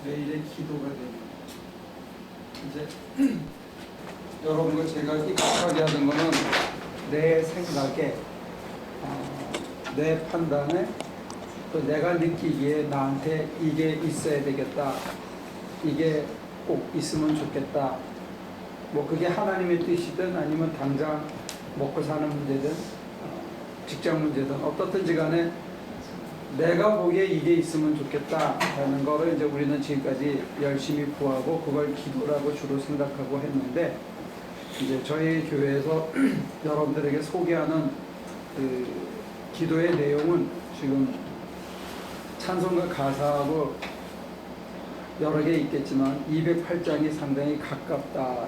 매일의 기도가 되는 이제 여러분과 제가 익숙하게 하던 거는 내 생각에 내 판단에 또 내가 느끼기에 나한테 이게 있어야 되겠다, 이게 꼭 있으면 좋겠다, 뭐 그게 하나님의 뜻이든 아니면 당장 먹고 사는 문제든 직장 문제든 어떻든지 간에 내가 보기에 이게 있으면 좋겠다 라는 거를 이제 우리는 지금까지 열심히 구하고 그걸 기도라고 주로 생각하고 했는데, 이제 저희 교회에서 여러분들에게 소개하는 그 기도의 내용은 지금 찬송가 가사하고 여러 개 있겠지만 208장이 상당히 가깝다.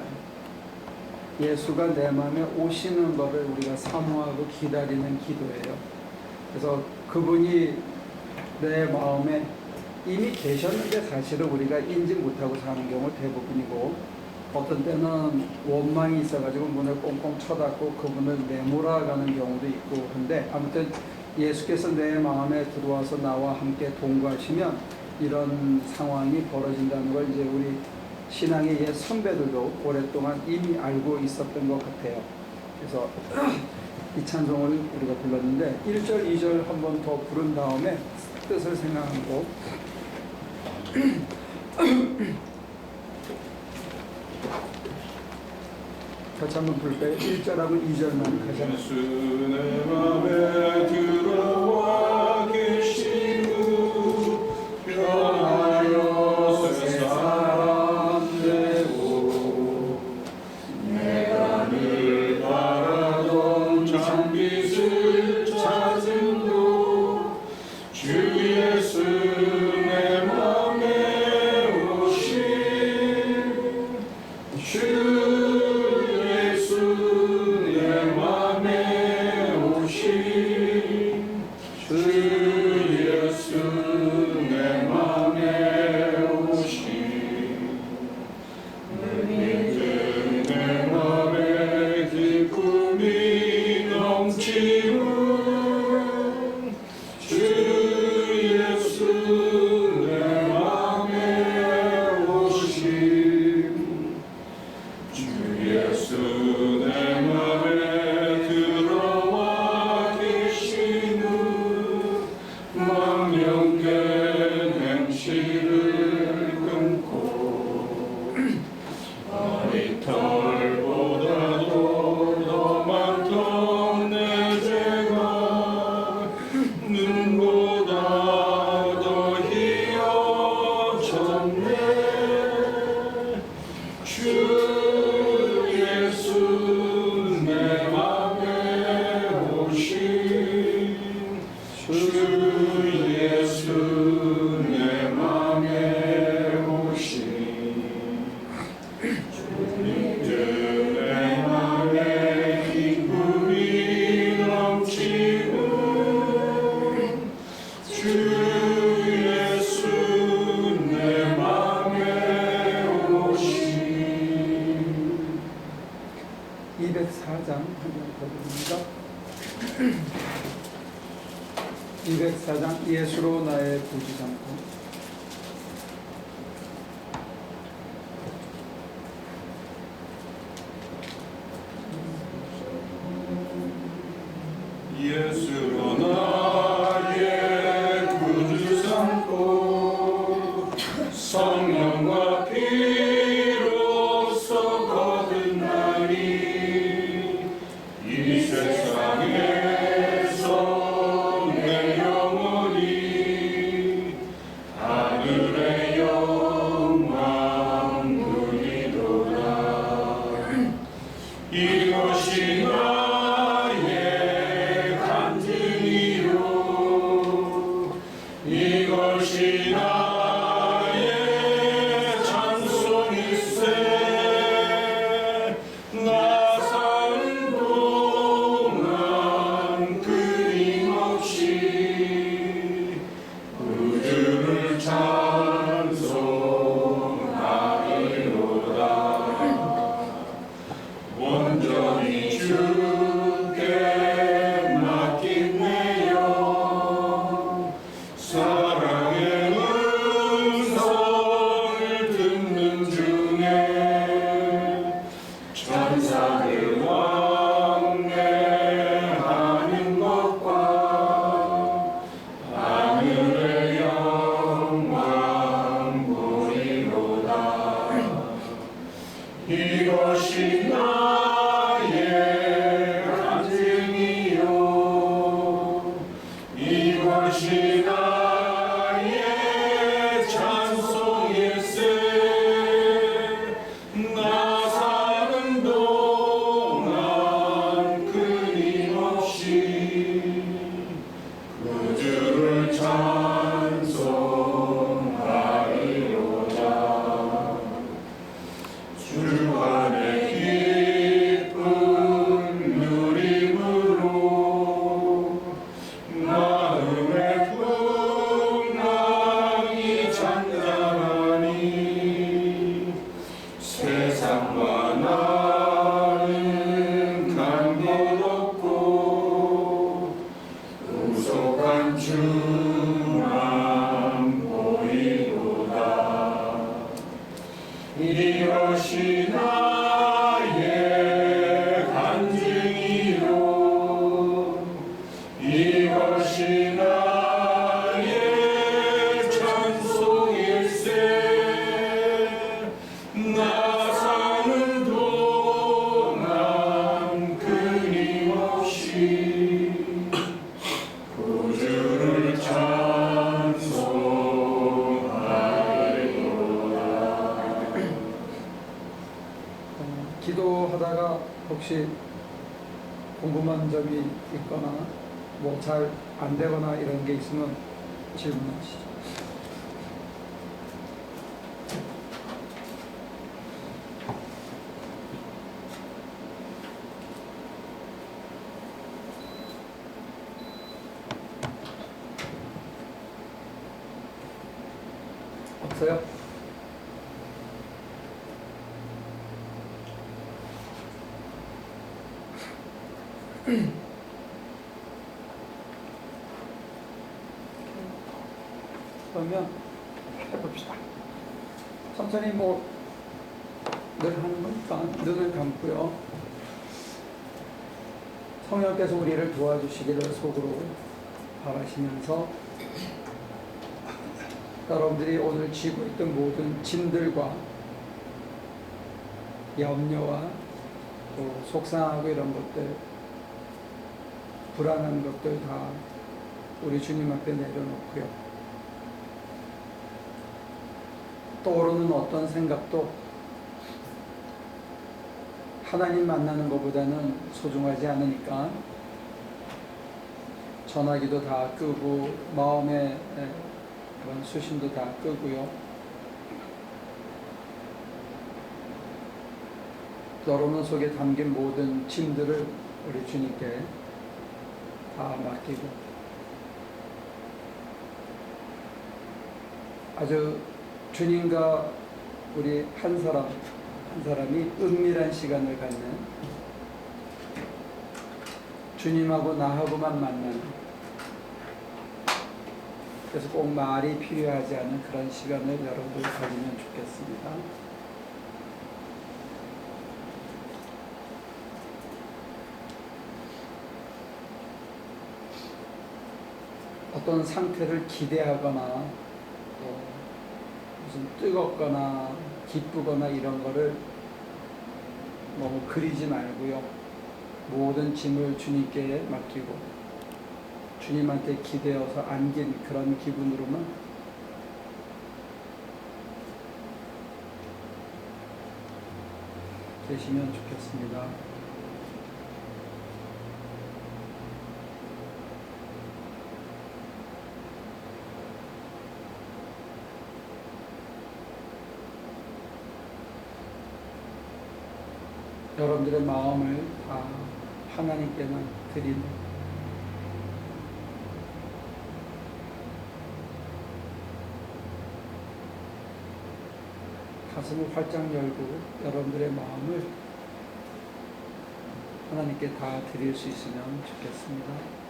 예수가 내 마음에 오시는 것을 우리가 사모하고 기다리는 기도예요. 그래서 그분이 내 마음에 이미 계셨는데 사실은 우리가 인지 못하고 사는 경우 대부분이고, 어떤 때는 원망이 있어가지고 문을 꽁꽁 쳐닫고 그분을 내몰아가는 경우도 있고 한데, 아무튼 예수께서 내 마음에 들어와서 나와 함께 동거하시면 이런 상황이 벌어진다는 걸 이제 우리 신앙의 옛 선배들도 오랫동안 이미 알고 있었던 것 같아요. 그래서 이 찬송을 우리가 불렀는데 1절, 2절 한 번 더 부른 다음에 뜻을 생각하고 같이 한번 부를까요? 1절하고 2절만 같이 한번. 예수 내 맘에 들어와 계시고 변하여 새 사람 되고, 내가 늘 바라던 참빛을 찾음도 주 예수 내 맘에 오신 주 예수로 나의 구주 삼고. 예수로 나의 구주 삼고 성령과 피로써 거듭 나니 이 세상에서 내 영혼이 하늘의 영광 누리도다. 이것이 나의 간증이요, 이것이 나의 하다가 혹시 궁금한 점이 있거나 뭐 잘 안 되거나 이런 게 있으면 질문하시죠. 없어요? 그러면 해봅시다. 천천히 뭐 늘 하는 거니까 눈을 감고요. 성령께서 우리를 도와주시기를 속으로 바라시면서 여러분들이 오늘 쥐고 있던 모든 짐들과 염려와 또 속상하고 이런 것들, 불안한 것들 다 우리 주님 앞에 내려놓고요. 떠오르는 어떤 생각도 하나님 만나는 것보다는 소중하지 않으니까 전화기도 다 끄고 마음의 그런 수신도 다 끄고요. 여러분 속에 담긴 모든 짐들을 우리 주님께 다 맡기고 아주 주님과 우리 한 사람이 은밀한 시간을 갖는, 주님하고 나하고만 만나는, 그래서 꼭 말이 필요하지 않은 그런 시간을 여러분들 가지면 좋겠습니다. 어떤 상태를 기대하거나 또 무슨 뜨겁거나 기쁘거나 이런 거를 너무 그리지 말고요. 모든 짐을 주님께 맡기고 주님한테 기대어서 안긴 그런 기분으로만 되시면 좋겠습니다. 여러분들의 마음을 다 하나님께만 드리는, 가슴을 활짝 열고 여러분들의 마음을 하나님께 다 드릴 수 있으면 좋겠습니다.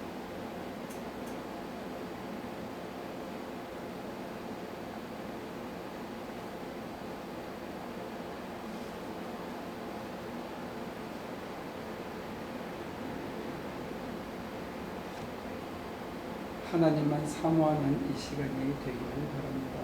하나님만 사모하는 이 시간이 되기를 바랍니다.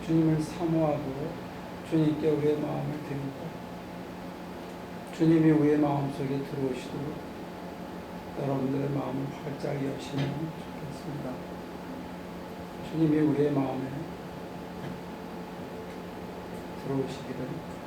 주님을 사모하고 주님께 우리의 마음을 드리고 주님이 우리의 마음속에 들어오시도록 여러분들의 마음을 활짝 여시면 좋겠습니다. 주님이 우리의 마음에 들어오시기를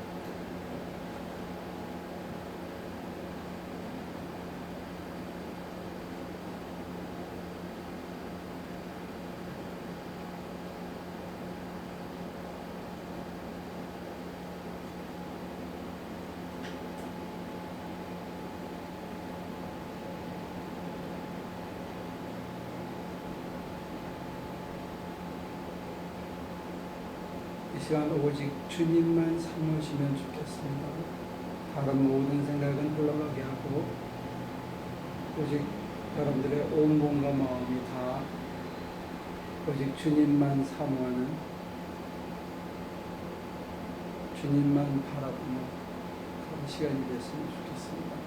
이 시간 오직 주님만 사모시면 좋겠습니다. 다른 모든 생각은 흘러가게 하고 오직 여러분들의 온 몸과 마음이 다 오직 주님만 사모하는 주님만 바라보는 그런 시간이 됐으면 좋겠습니다.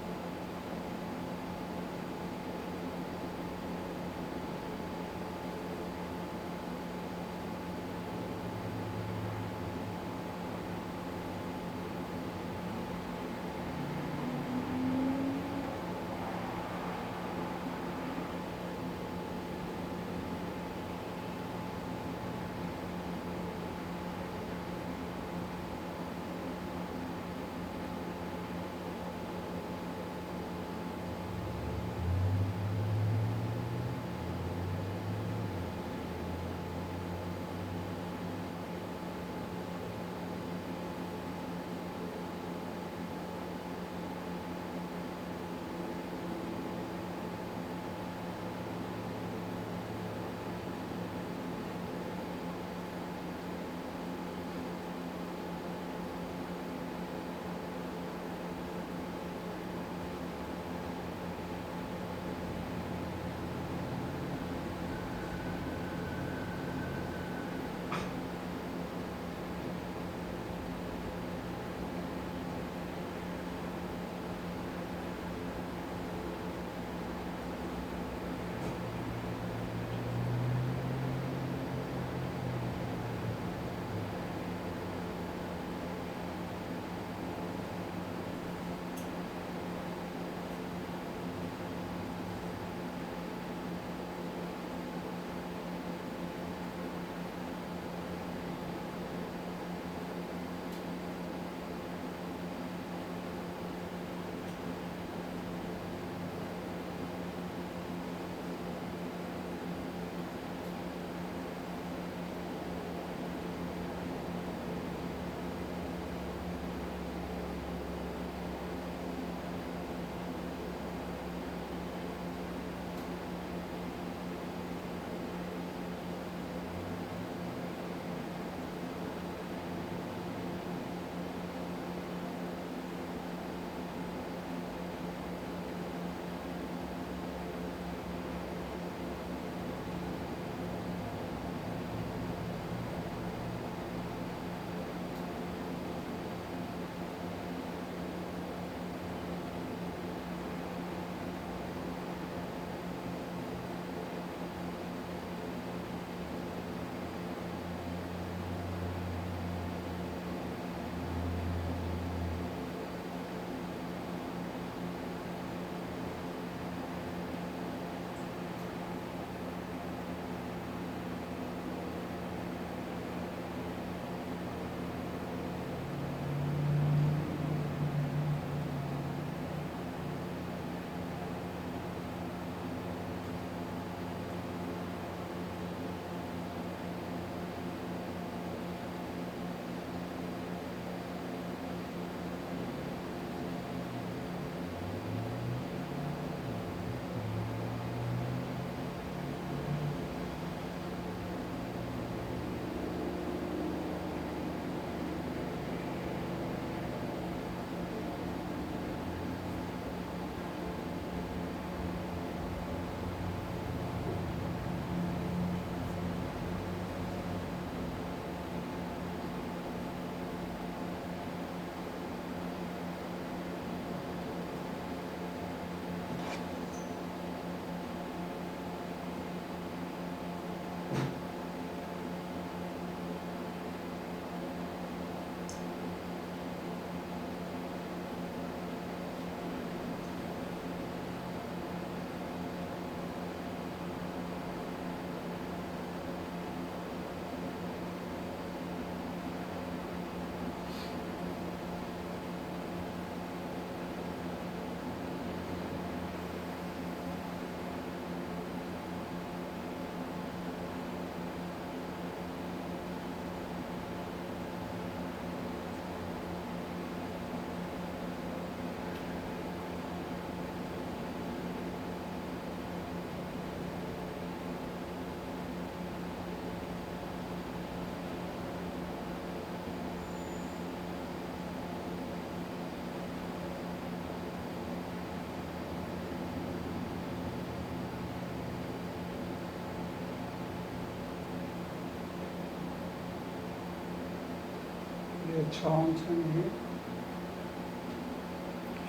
이렇게 천천히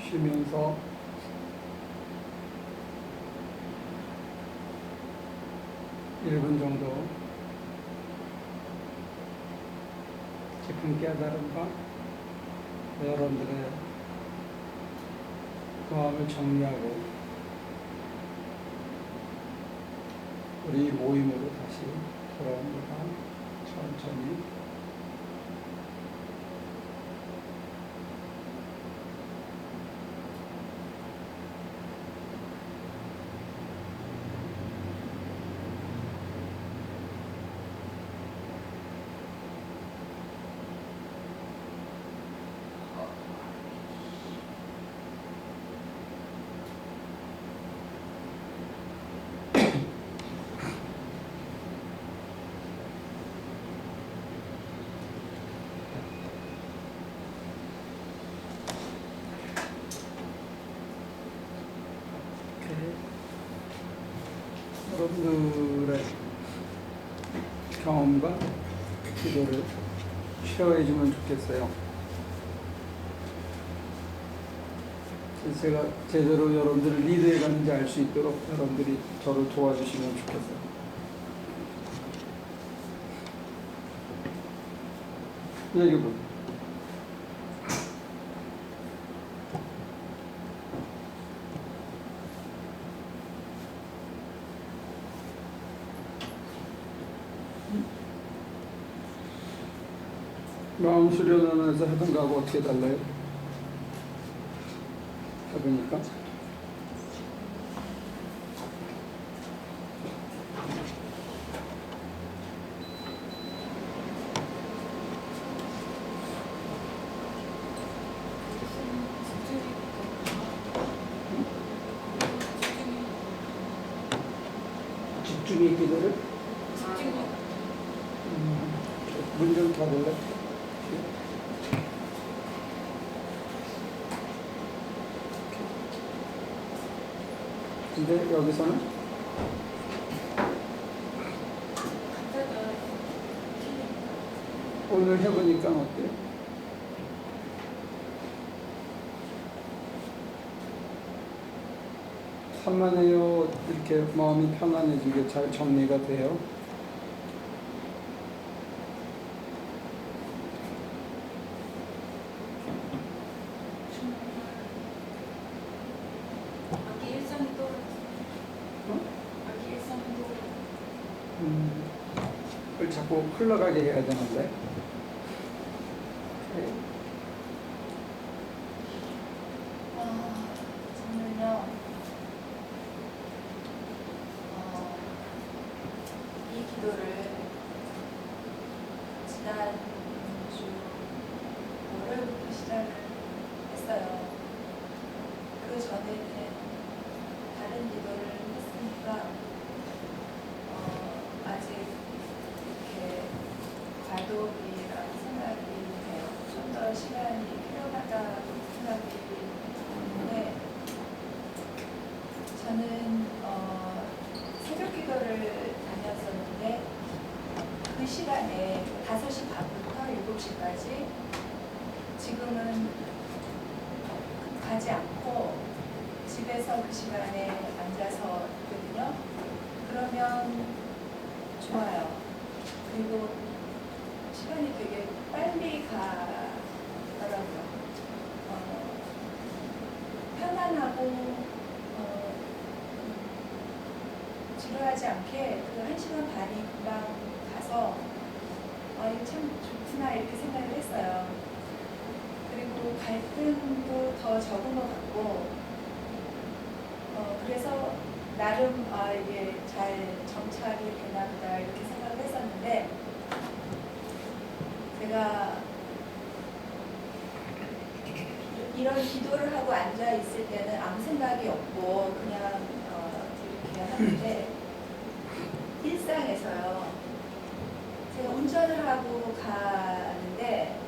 쉬면서 일 분 정도 깊은 깨달음과 여러분들의 그 마음을 정리하고 우리 모임으로 다시 돌아옵니다. 천천히. 여러분들의 경험과 기도를 쉐어해 주면 좋겠어요. 제가 제대로 여러분들을 리드해 가는지 알 수 있도록 여러분들이 저를 도와주시면 좋겠어요. 여러분, 마음 수련원에서 하던 거하고 어떻게 달라요? 해보니까 집중의 기도를 문 좀 닫을래? 근데 여기서는 오늘 해보니까 어때요? 산만해요? 이렇게 마음이 편안해지게 잘 정리가 돼요? 그걸 자꾸 흘러가게 해야 되는데. 저는요, 이 기도를 지난 주 월요일부터 시작을 했어요. 그 전에는 다른 기도를 했으니까 아직 이렇게 과도기라는 생각이 돼요. 좀 더 시간이 필요하다고 생각이 드는데 저는 새벽 기도를 다녔었는데 그 시간에 5시 반부터 7시까지 지금은 가지 않고 집에서 그 시간에 앉아서 있거든요. 그러면 좋아요. 그리고 시간이 되게 빨리 가더라고요. 편안하고 지루하지 않게 그 1시간 반이 금방 가서 이거 참 좋구나 이렇게 생각을 했어요. 그리고 갈등도 더 적은 것 같고 그래서 나름 이게 잘 정착이 되나 보다 이렇게 생각을 했었는데 제가 이런 기도를 하고 앉아 있을 때는 아무 생각이 없고 그냥 이렇게 하는데 일상에서요 제가 운전을 하고 가는데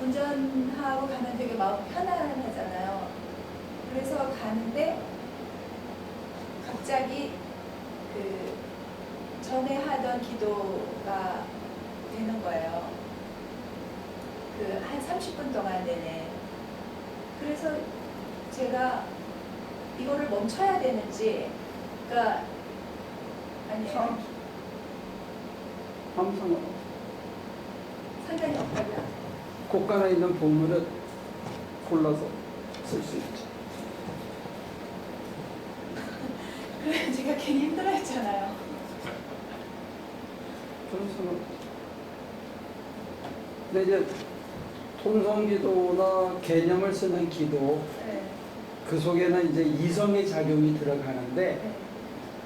운전하고 가면 되게 마음 편안하잖아요. 그래서 가는데 갑자기 그 전에 하던 기도가 되는 거예요. 그 한 30분 동안 내내. 그래서 제가 이거를 멈춰야 되는지, 그러니까 아니에요. 항상 상관이 없다고요. 곳간에 있는 보물을 골라서 쓸 수 있지. 그래 제가 괜히 힘들어했잖아요. 그래서 근데 이제 통성기도나 개념을 쓰는 기도 네. 그 속에는 이제 이성의 작용이 들어가는데 네.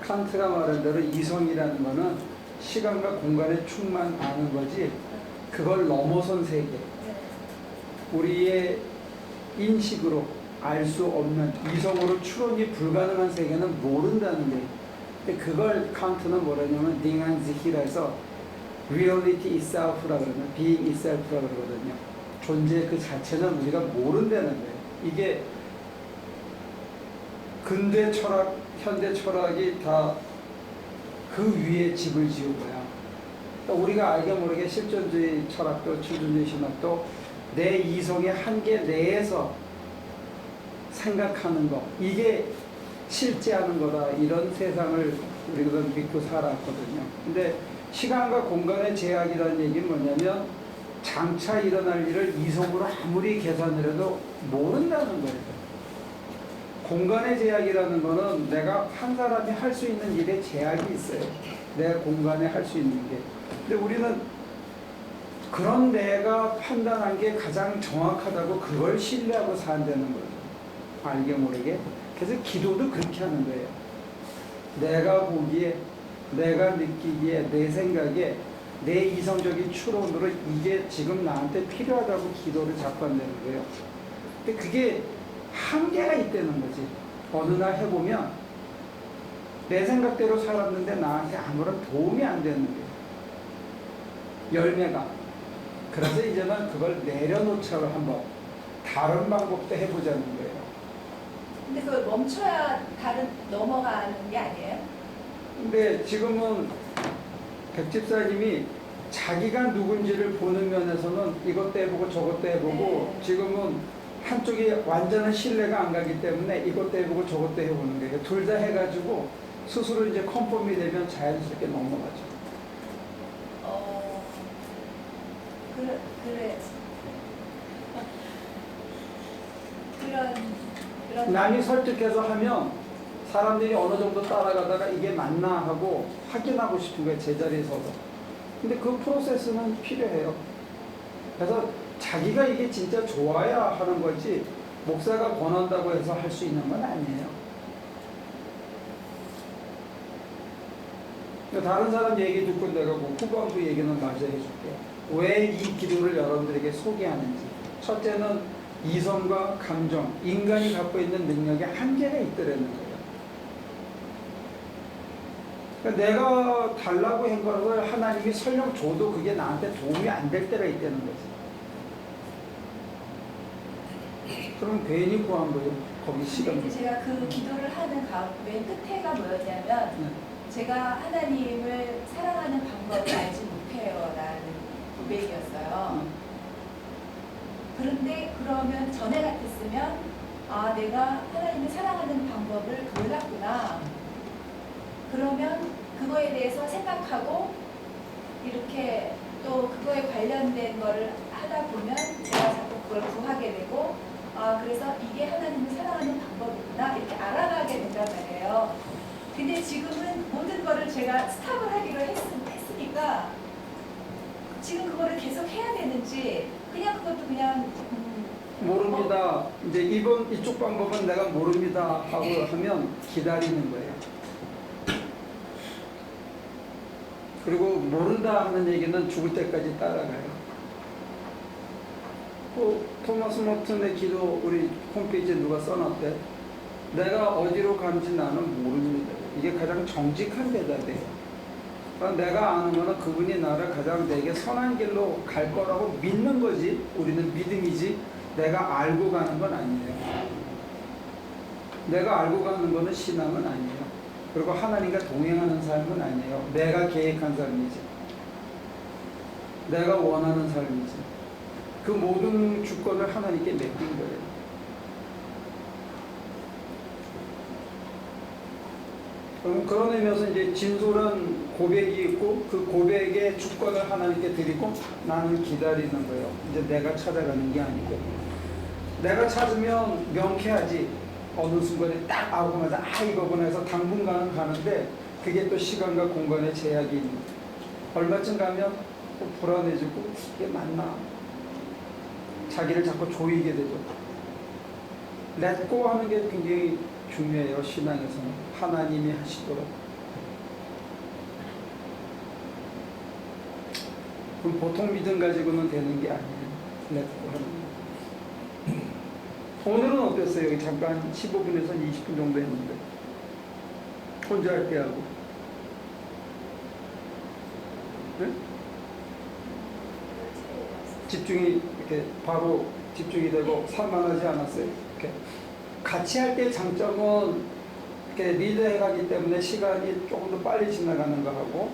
칸트가 말한 대로 이성이라는 거는 시간과 공간의 충만 아는 거지 그걸 넘어선 세계 네. 우리의 인식으로 알 수 없는 이성으로 추론이 불가능한 세계는 모른다는 거예요. 근데 그걸 칸트는 뭐라냐면 딩안지히라 해서 reality itself라고 그러면 being itself라고 그러거든요. 존재 그 자체는 우리가 모른다는 거예요. 이게 근대 철학, 현대 철학이 다 그 위에 집을 지은 거야. 그러니까 우리가 알게 모르게 실존주의 철학도 출존주의 신학도 내 이성의 한계 내에서 생각하는 거 이게 실제하는 거다 이런 세상을 우리가 믿고 살았거든요. 근데 시간과 공간의 제약이라는 얘기는 뭐냐면 장차 일어날 일을 이성으로 아무리 계산을 해도 모른다는 거예요. 공간의 제약이라는 거는 내가 한 사람이 할 수 있는 일에 제약이 있어요. 내 공간에 할 수 있는 게. 근데 우리는 그런 내가 판단한 게 가장 정확하다고 그걸 신뢰하고 산다는 거죠. 알게 모르게. 그래서 기도도 그렇게 하는 거예요. 내가 보기에, 내가 느끼기에, 내 생각에 내 이성적인 추론으로 이게 지금 나한테 필요하다고 기도를 자꾸 한다는 거예요. 근데 그게 한계가 있다는 거지. 어느 날 해보면 내 생각대로 살았는데 나한테 아무런 도움이 안 되는 거예요. 열매가. 그래서 이제는 그걸 내려놓자고 한번 다른 방법도 해보자는 거예요. 근데 그걸 멈춰야 다른 넘어가는 게 아니에요? 근데 지금은 백집사님이 자기가 누군지를 보는 면에서는 이것도 해보고 저것도 해보고 네. 지금은 한쪽이 완전한 신뢰가 안 가기 때문에 이것도 해보고 저것도 해보는 거예요. 둘 다 해가지고 스스로 이제 컨펌이 되면 자연스럽게 넘어가죠. 그래. 그런 남이 설득해서 하면 사람들이 어느 정도 따라가다가 이게 맞나 하고 확인하고 싶은 거예요. 제자리에 서서. 근데 그 프로세스는 필요해요. 그래서 자기가 이게 진짜 좋아야 하는 거지 목사가 권한다고 해서 할 수 있는 건 아니에요. 그러니까 다른 사람 얘기 듣고 내가 뭐 후반부 얘기는 마저 해줄게요. 왜 이 기도를 여러분들에게 소개하는지. 첫째는 이성과 감정, 인간이 갖고 있는 능력에 한계가 있더라는 거예요. 그러니까 내가 달라고 한 것을 하나님이 설령 줘도 그게 나한테 도움이 안 될 때가 있다는 거지. 그럼 괜히 구한 거예요. 거기 시간. 근데 제가 그 기도를 하는 맨 끝에가 뭐였냐면 제가 하나님을 사랑하는 방법을 알지 못해요라는 고백이었어요. 그런데 그러면 전에 같았으면 아 내가 하나님을 사랑하는 방법을 몰랐구나. 그러면 그거에 대해서 생각하고 이렇게 또 그거에 관련된 거를 하다 보면 제가 자꾸 그걸 구하게 되고 아 그래서 이게 하나님을 사랑하는 방법이구나 이렇게 알아가게 된단 말이에요. 근데 지금은 모든 거를 제가 스탑을 하기로 했으니까 지금 그거를 계속 해야 되는지 그냥 그것도 그냥 모릅니다. 이제 이쪽 방법은 내가 모릅니다 하고 하면 기다리는 거예요. 그리고 모른다 하는 얘기는 죽을 때까지 따라가요. 토마스 모튼의 기도 우리 홈페이지에 누가 써놨대? 내가 어디로 가는지 나는 모릅니다. 이게 가장 정직한 대답이에요. 그러니까 내가 아는 거는 그분이 나를 가장 내게 선한 길로 갈 거라고 믿는 거지. 우리는 믿음이지. 내가 알고 가는 건 아니에요. 내가 알고 가는 거는 신앙은 아니에요. 그리고 하나님과 동행하는 삶은 아니에요. 내가 계획한 삶이지. 내가 원하는 삶이지. 그 모든 주권을 하나님께 맡긴 거예요. 그런 의미에서 이제 진솔한 고백이 있고 그 고백의 주권을 하나님께 드리고 나는 기다리는 거예요. 이제 내가 찾아가는 게 아니고 내가 찾으면 명쾌하지 어느 순간에 딱 아고마자 이거구나 해서 당분간은 가는데 그게 또 시간과 공간의 제약이 있는 거예요. 얼마쯤 가면 또 불안해지고 이게 맞나 자기를 자꾸 조이게 되죠. 렛고 하는 게 굉장히 중요해요. 신앙에서는 하나님이 하시도록. 그럼 보통 믿음 가지고는 되는 게 아니에요. 렛고 하는 거. 오늘은 어땠어요? 여기 잠깐 15분에서 20분 정도 했는데 혼자 할 때 하고 네? 집중이 이렇게 바로 집중이 되고 산만하지 않았어요. 이렇게 같이 할 때 장점은 이렇게 리드해 가기 때문에 시간이 조금 더 빨리 지나가는 거하고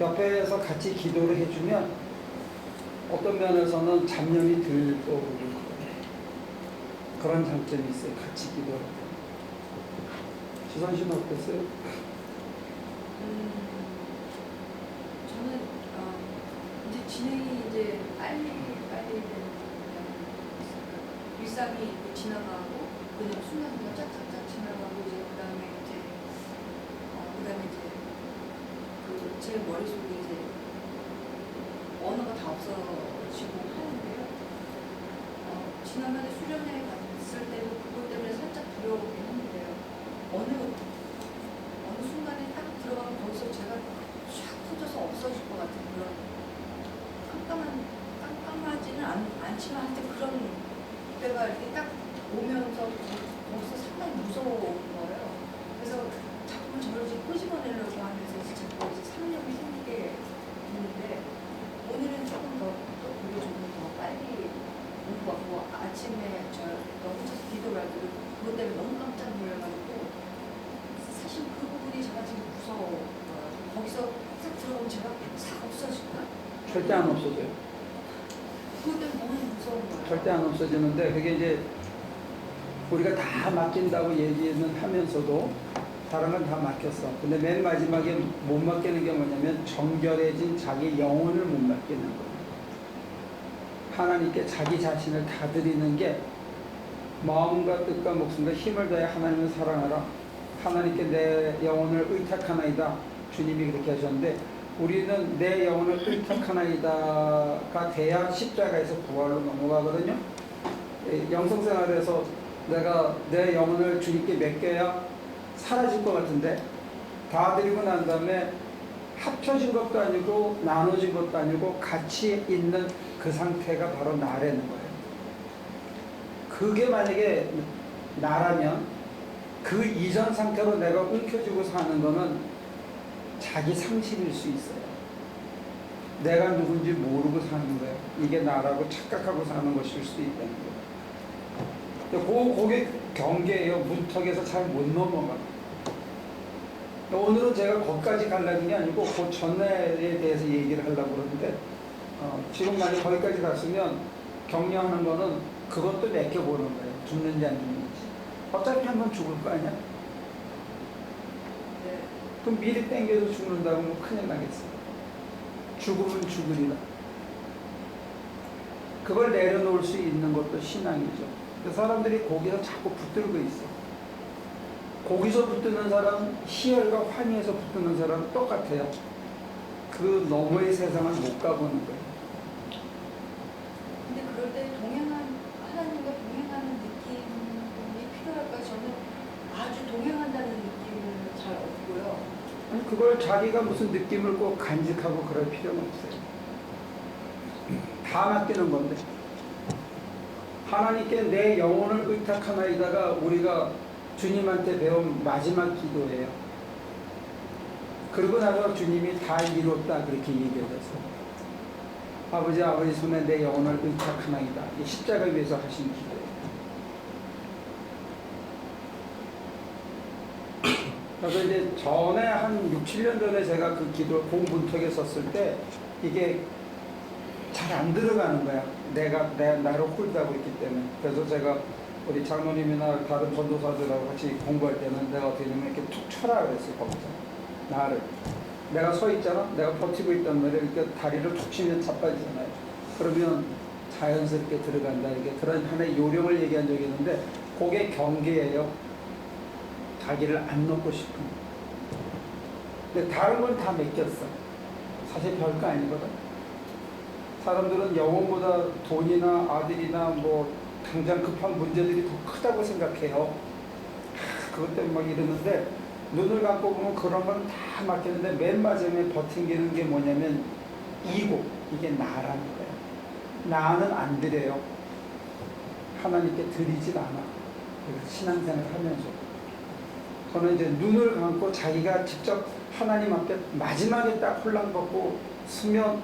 옆에서 같이 기도를 해주면 어떤 면에서는 잡념이 덜 떠오르는 거예요. 그런 장점이 있어요. 같이 기도할 때. 지선 씨는 어땠어요? 저는 이제 진행이 이제 빨리 되는 일상이 지나가고 그냥 순간순간 짝짝짝 지나가고 이제 그다음에 이제 제 머릿속에 이제 언어가 다 없어지고 하는데요. 지난번에 수련회 갔을 때도 그것 때문에 살짝 두려웠긴 했는데요. 어느 순간에 딱 들어가면 거기서 제가 쫙 터져서 없어질 것 같은 그런 깜깜하지는 않지만 하여튼 그런 때가 이렇게 딱 오면서 거기서 상당히 무서운 거예요. 그래서 자꾸만 저를 이제 끄집어내려고 하면서 이제 자꾸 이제 상념이 생기게 되는데 오늘은 조금 더 그게 조금 더 빨리 온 것 같고 아침에 저 혼자서 기도를 할 때도 그것 때문에 너무 깜짝 놀라가지고 사실 그 부분이 제가 지금 무서워요. 거기서 싹 들어오면 제가 싹 없어질까? 절대 안 없어져요. 그것 때문에 너무 무서운 거예요. 절대 안 없어지는데 그게 이제 우리가 다 맡긴다고 얘기는 하면서도 다른 건 다 맡겼어. 근데 맨 마지막에 못 맡기는 게 뭐냐면 정결해진 자기 영혼을 못 맡기는 거예요. 하나님께 자기 자신을 다 드리는 게 마음과 뜻과 목숨과 힘을 다해 하나님을 사랑하라. 하나님께 내 영혼을 의탁하나이다. 주님이 그렇게 하셨는데 우리는 내 영혼을 의탁하나이다가 돼야 십자가에서 부활로 넘어가거든요. 영성생활에서 내가 내 영혼을 주님께 맡겨야 사라질 것 같은데 다 드리고 난 다음에 합쳐진 것도 아니고 나눠진 것도 아니고 같이 있는 그 상태가 바로 나라는 거예요. 그게 만약에 나라면 그 이전 상태로 내가 움켜쥐고 사는 거는 자기 상실일 수 있어요. 내가 누군지 모르고 사는 거예요. 이게 나라고 착각하고 사는 것일 수도 있다는 거예요. 그게 경계예요. 문턱에서 잘 못 넘어가. 오늘은 제가 거기까지 가려는 게 아니고 그 전날에 대해서 얘기를 하려고 그러는데 지금 만약 거기까지 갔으면 격려하는 거는 그것도 맡겨보는 거예요. 죽는지 안 죽는지. 어차피 한 번 죽을 거 아니야? 네. 그럼 미리 땡겨서 죽는다고 하면 큰일 나겠어요. 죽으면 죽으리라. 그걸 내려놓을 수 있는 것도 신앙이죠. 사람들이 거기서 자꾸 붙들고 있어. 거기서 붙드는 사람, 희열과 환희에서 붙드는 사람 똑같아요. 그 너머의 세상을 못 가보는 거예요. 근데 그럴 때 하나님과 동행하는 느낌이 필요할까? 저는 아주 동행한다는 느낌을 잘 없고요. 아니, 그걸 자기가 무슨 느낌을 꼭 간직하고 그럴 필요는 없어요. 다 맡기는 건데. 하나님께 내 영혼을 의탁하나이다가 우리가 주님한테 배운 마지막 기도예요. 그러고 나서 주님이 다 이뤘다 그렇게 얘기하셨어요. 아버지 손에 내 영혼을 의탁하나이다. 이 십자가 위에서 하신 기도예요. 그래서 이제 전에 한 6, 7년 전에 제가 그 기도 공문턱에 섰을 때 이게 잘 안 들어가는 거야. 나를 홀드하고 있기 때문에. 그래서 제가 우리 장로님이나 다른 전도사들하고 같이 공부할 때는 내가 어떻게 되면 이렇게 툭 쳐라 그랬어요. 거기서 나를. 내가 서 있잖아. 내가 버티고 있단 말이야. 이렇게 다리를 툭 치면 자빠지잖아요. 그러면 자연스럽게 들어간다. 이게 그런 하나의 요령을 얘기한 적이 있는데 그게 경계예요. 자기를 안 놓고 싶은. 근데 다른 건 다 맡겼어. 사실 별거 아니거든. 사람들은 영혼보다 돈이나 아들이나 뭐 당장 급한 문제들이 더 크다고 생각해요. 그것 때문에 막 이러는데 눈을 감고 보면 그런 건 다 맡기는데 맨 마지막에 버팅기는 게 뭐냐면 이게 나라는 거야. 나는 안 드려요. 하나님께 드리진 않아. 신앙생활 하면서. 저는 이제 눈을 감고 자기가 직접 하나님 앞에 마지막에 딱 홀랑벗고 서면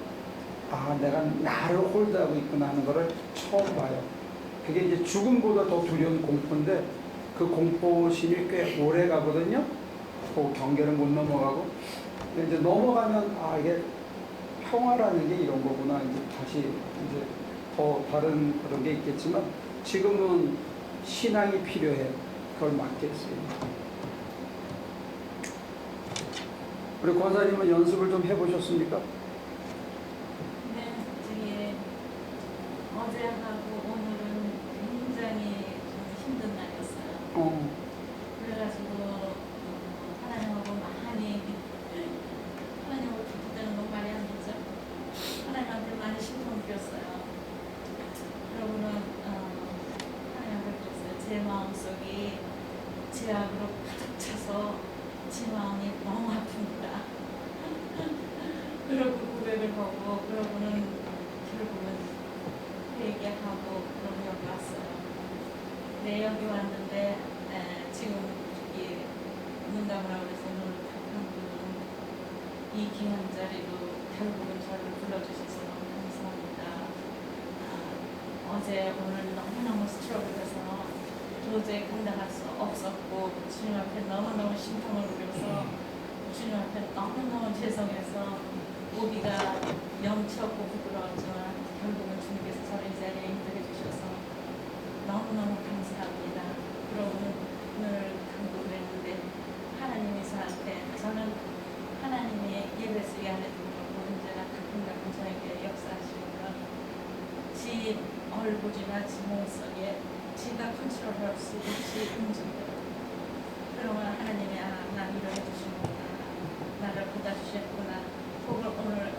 내가 나를 홀드하고 있구나 하는 거를 처음 봐요. 그게 이제 죽음보다 더 두려운 공포인데 그 공포심이 꽤 오래 가거든요. 그 경계를 못 넘어가고. 근데 이제 넘어가면 이게 평화라는 게 이런 거구나. 이제 다시 이제 더 다른 그런 게 있겠지만 지금은 신앙이 필요해. 그걸 맡겠어요. 우리 권사님은 연습을 좀 해보셨습니까? 네, 저기 어제하고 오늘은 굉장히 좀 힘든 날이었어요. 그래가지고 하나님하고 많이 하나님하고 부딪히는 건 말이 안 되죠. 하나님한테 많이 심통을 드렸어요. 그러고는 하나님한테 그랬어요. 제 마음속이 죄악으로 가득 차서 제 마음이 너무 아픕니다. 그러고 고백을 하고 그러고는 결국은 얘기하고 그러고 여기 왔어요. 네, 여기 왔는데 지금 이 문담을 하고 해서 오늘 답한 분은 이 귀한 자리로 결국은 저를 불러주셔서 너무 감사합니다. 어제 오늘 너무너무 스트레스해서 도저히 감당할 수 없었고 주님 앞에 너무너무 심통을 울려서 주님 앞에 너무너무 죄송해서 오기가 영치없고 부끄러웠지만 결국은 주님께서 저를 이 자리에 인도해 주셔서 너무너무 감사합니다. 그러고는 오늘 간구를 했는데 하나님이 저한테 저는 하나님이 예배스 이 안에 들어오고 언제나 가끔가끔 저에게 역사하시면 지 얼굴이나 지 몸속에 지가 컨트롤할 수 없이 움직여요. 그러면 하나님이 나 위로해 주시는구나. 나를 받아주셨구나. 그걸 오늘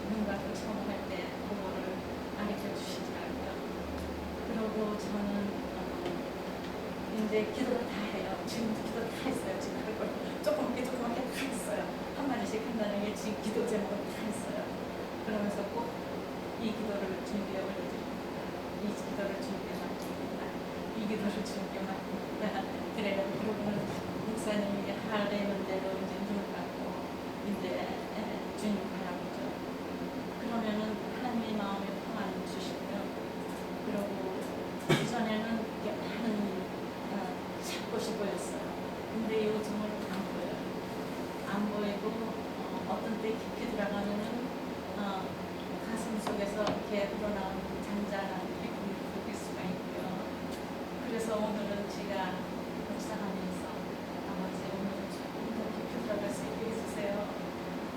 누군가도 처음 할 때 그거를 가르쳐 주시더라고요. 그러고 저는 이제 기도를 다 해요. 지금도 기도 다 했어요. 지금 할 걸 조그맣게 다 했어요. 한마디씩 한다는 게 지금 기도 제목을 다 했어요. 그러면서 꼭 이 기도를 준비해 올려드립니다. 이 기도를 준비해 놨습니다. 이 기도를 준비해 놨습니다. 그래요. 그러고는 목사님이 하려는 대로 이제 눈을 감고 이제 주님 바라보죠. 그러면은 하나님의 마음에 평안을 주시고요. 그리고 이전에는 이렇게 많은 찾고시 보였어요. 근데 요즘은 안 보여요. 안 보이고 어떤 때 깊이 들어가면은 가슴 속에서 이렇게 우러나오는 잔잔한 기쁨을 느낄 수가 있고요. 그래서 오늘은 제가 묵상하면서 아버지 오늘은 조금 더 깊이 들어갈 수 있게 해주세요.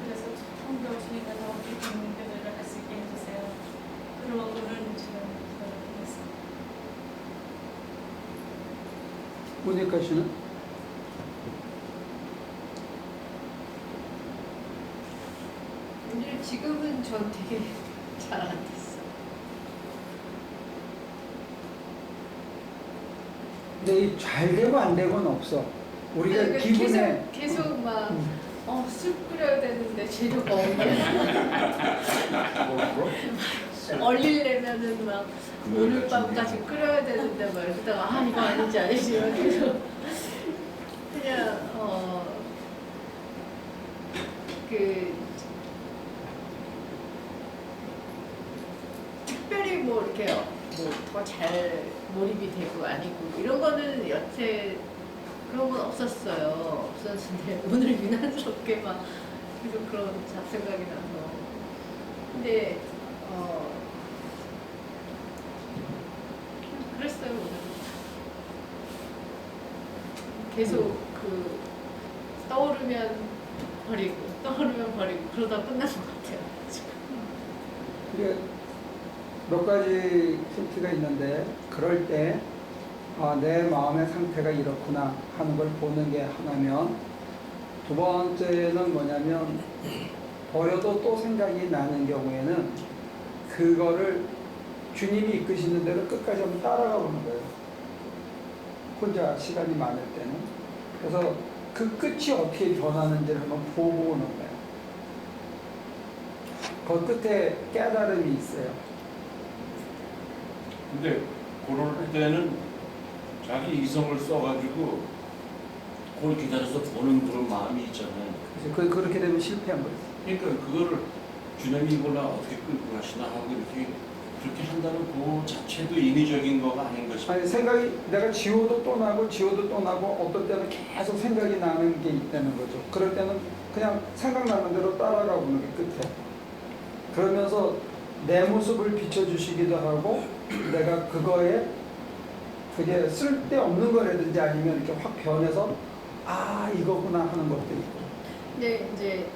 그래서 조금 더 주님과 더 깊이 있는 교제를 할 수 있게 해주세요. 그러고는 지금 기도를 드렸습니다. 모니카 씨는? 근데 지금은 전 되게 잘 안 됐어. 근데 이 잘 되고 안 되고는 없어. 우리가 그러니까 기분에 계속 막 술 끓여야 되는데 재료가 없네. 얼리려면은 막 오늘 밤까지 끓여야 되는데 막 이러다가 이거 아니지 그래서 그냥 특별히 뭐 이렇게 더 잘 몰입이 되고 아니고 이런 거는 여태 그런 건 없었는데 오늘 유난스럽게 막 계속 그런 잡생각이 나서 근데 계속 그 떠오르면 버리고 떠오르면 버리고 그러다 끝난 것 같아요. 지금. 이게 몇 가지 힌트가 있는데 그럴 때 내 마음의 상태가 이렇구나 하는 걸 보는 게 하나면, 두 번째는 뭐냐면 버려도 또 생각이 나는 경우에는 그거를 주님이 이끄시는 대로 끝까지 한번 따라가 보는 거예요. 혼자 시간이 많을 때는. 그래서 그 끝이 어떻게 변하는지를 한번 보고 오는 거예요. 그 끝에 깨달음이 있어요. 근데 그럴 때는 자기 이성을 써가지고 그걸 기다려서 보는 그런 마음이 있잖아요. 그래서 그렇게 되면 실패한 거예요. 그러니까 그거를 주님이 이걸 어떻게 끌고 가시나 하고 이렇게 그렇게 한다는 그 자체도 인위적인 거가 아닌가 싶어요. 아니, 생각이 내가 지워도 또 나고 지워도 또 나고 어떨 때는 계속 생각이 나는 게 있다는 거죠. 그럴 때는 그냥 생각나는 대로 따라가 보는 게 끝에. 그러면서 내 모습을 비춰주시기도 하고, 내가 그게 쓸데없는 거라든지 아니면 이렇게 확 변해서 이거구나 하는 것도 있고. 근데 이제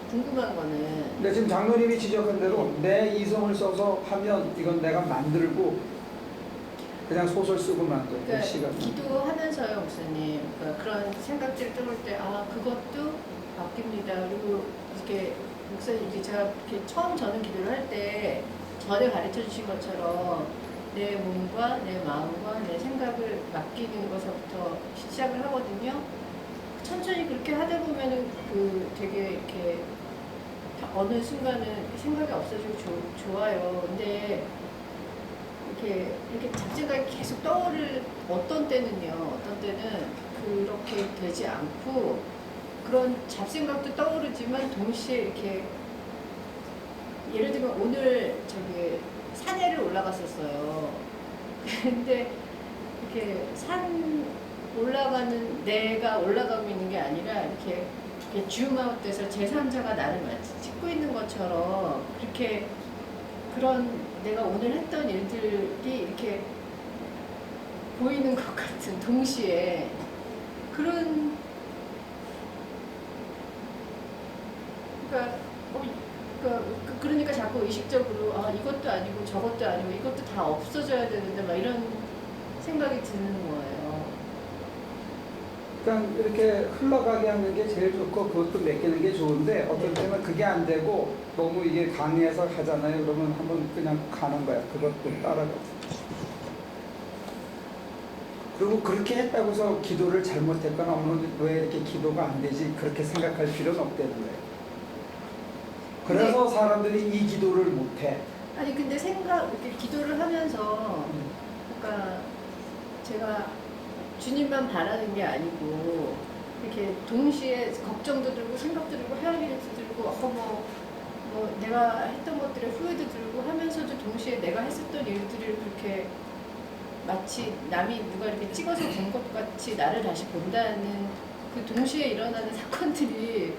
궁금한 거는 근데 지금 장로님이 지적한 대로 내 이성을 써서 하면 이건 내가 만들고 그냥 소설 쓰고 만들고 그러니까 시간. 기도하면서요, 목사님. 그러니까 그런 생각들이 들어올 때 그것도 바뀝니다. 그리고 이렇게 목사님 이제 제가 이렇게 처음 저는 기도를 할 때 전에 가르쳐 주신 것처럼 내 몸과 내 마음과 내 생각을 맡기는 것부터 시작을 하거든요. 천천히 그렇게 하다 보면은 되게 이렇게 어느 순간은 생각이 없어지고 좋아요. 근데 이렇게 잡생각이 계속 떠오를 어떤 때는 그렇게 되지 않고 그런 잡생각도 떠오르지만 동시에 이렇게 예를 들면 오늘 산에를 올라갔었어요. 근데 이렇게 산 올라가는 내가 올라가고 있는 게 아니라 이렇게 줌아웃돼서 제3자가 나를 마치 찍고 있는 것처럼 그렇게 그런 내가 오늘 했던 일들이 이렇게 보이는 것 같은 동시에 그런 그러니까 자꾸 의식적으로 이것도 아니고 저것도 아니고 이것도 다 없어져야 되는데 막 이런 생각이 드는 거예요. 그러니까 이렇게 흘러가게 하는 게 제일 좋고 그것도 맡기는 게 좋은데 어떤 때는 그게 안 되고 너무 이게 강해서 하잖아요. 그러면 한번 그냥 가는 거야. 그것도 따라가고. 그리고 그렇게 했다고 해서 기도를 잘못했거나 오늘 왜 이렇게 기도가 안 되지 그렇게 생각할 필요는 없다는 거예요. 그래서 사람들이 이 기도를 못해. 아니 근데 이렇게 기도를 하면서 그러니까 제가 주님만 바라는 게 아니고 이렇게 동시에 걱정도 들고 생각도 들고 할 일도 들고 뭐 내가 했던 것들에 후회도 들고 하면서도 동시에 내가 했었던 일들을 그렇게 마치 남이 누가 이렇게 찍어서 본 것 같이 나를 다시 본다는 그 동시에 일어나는 사건들이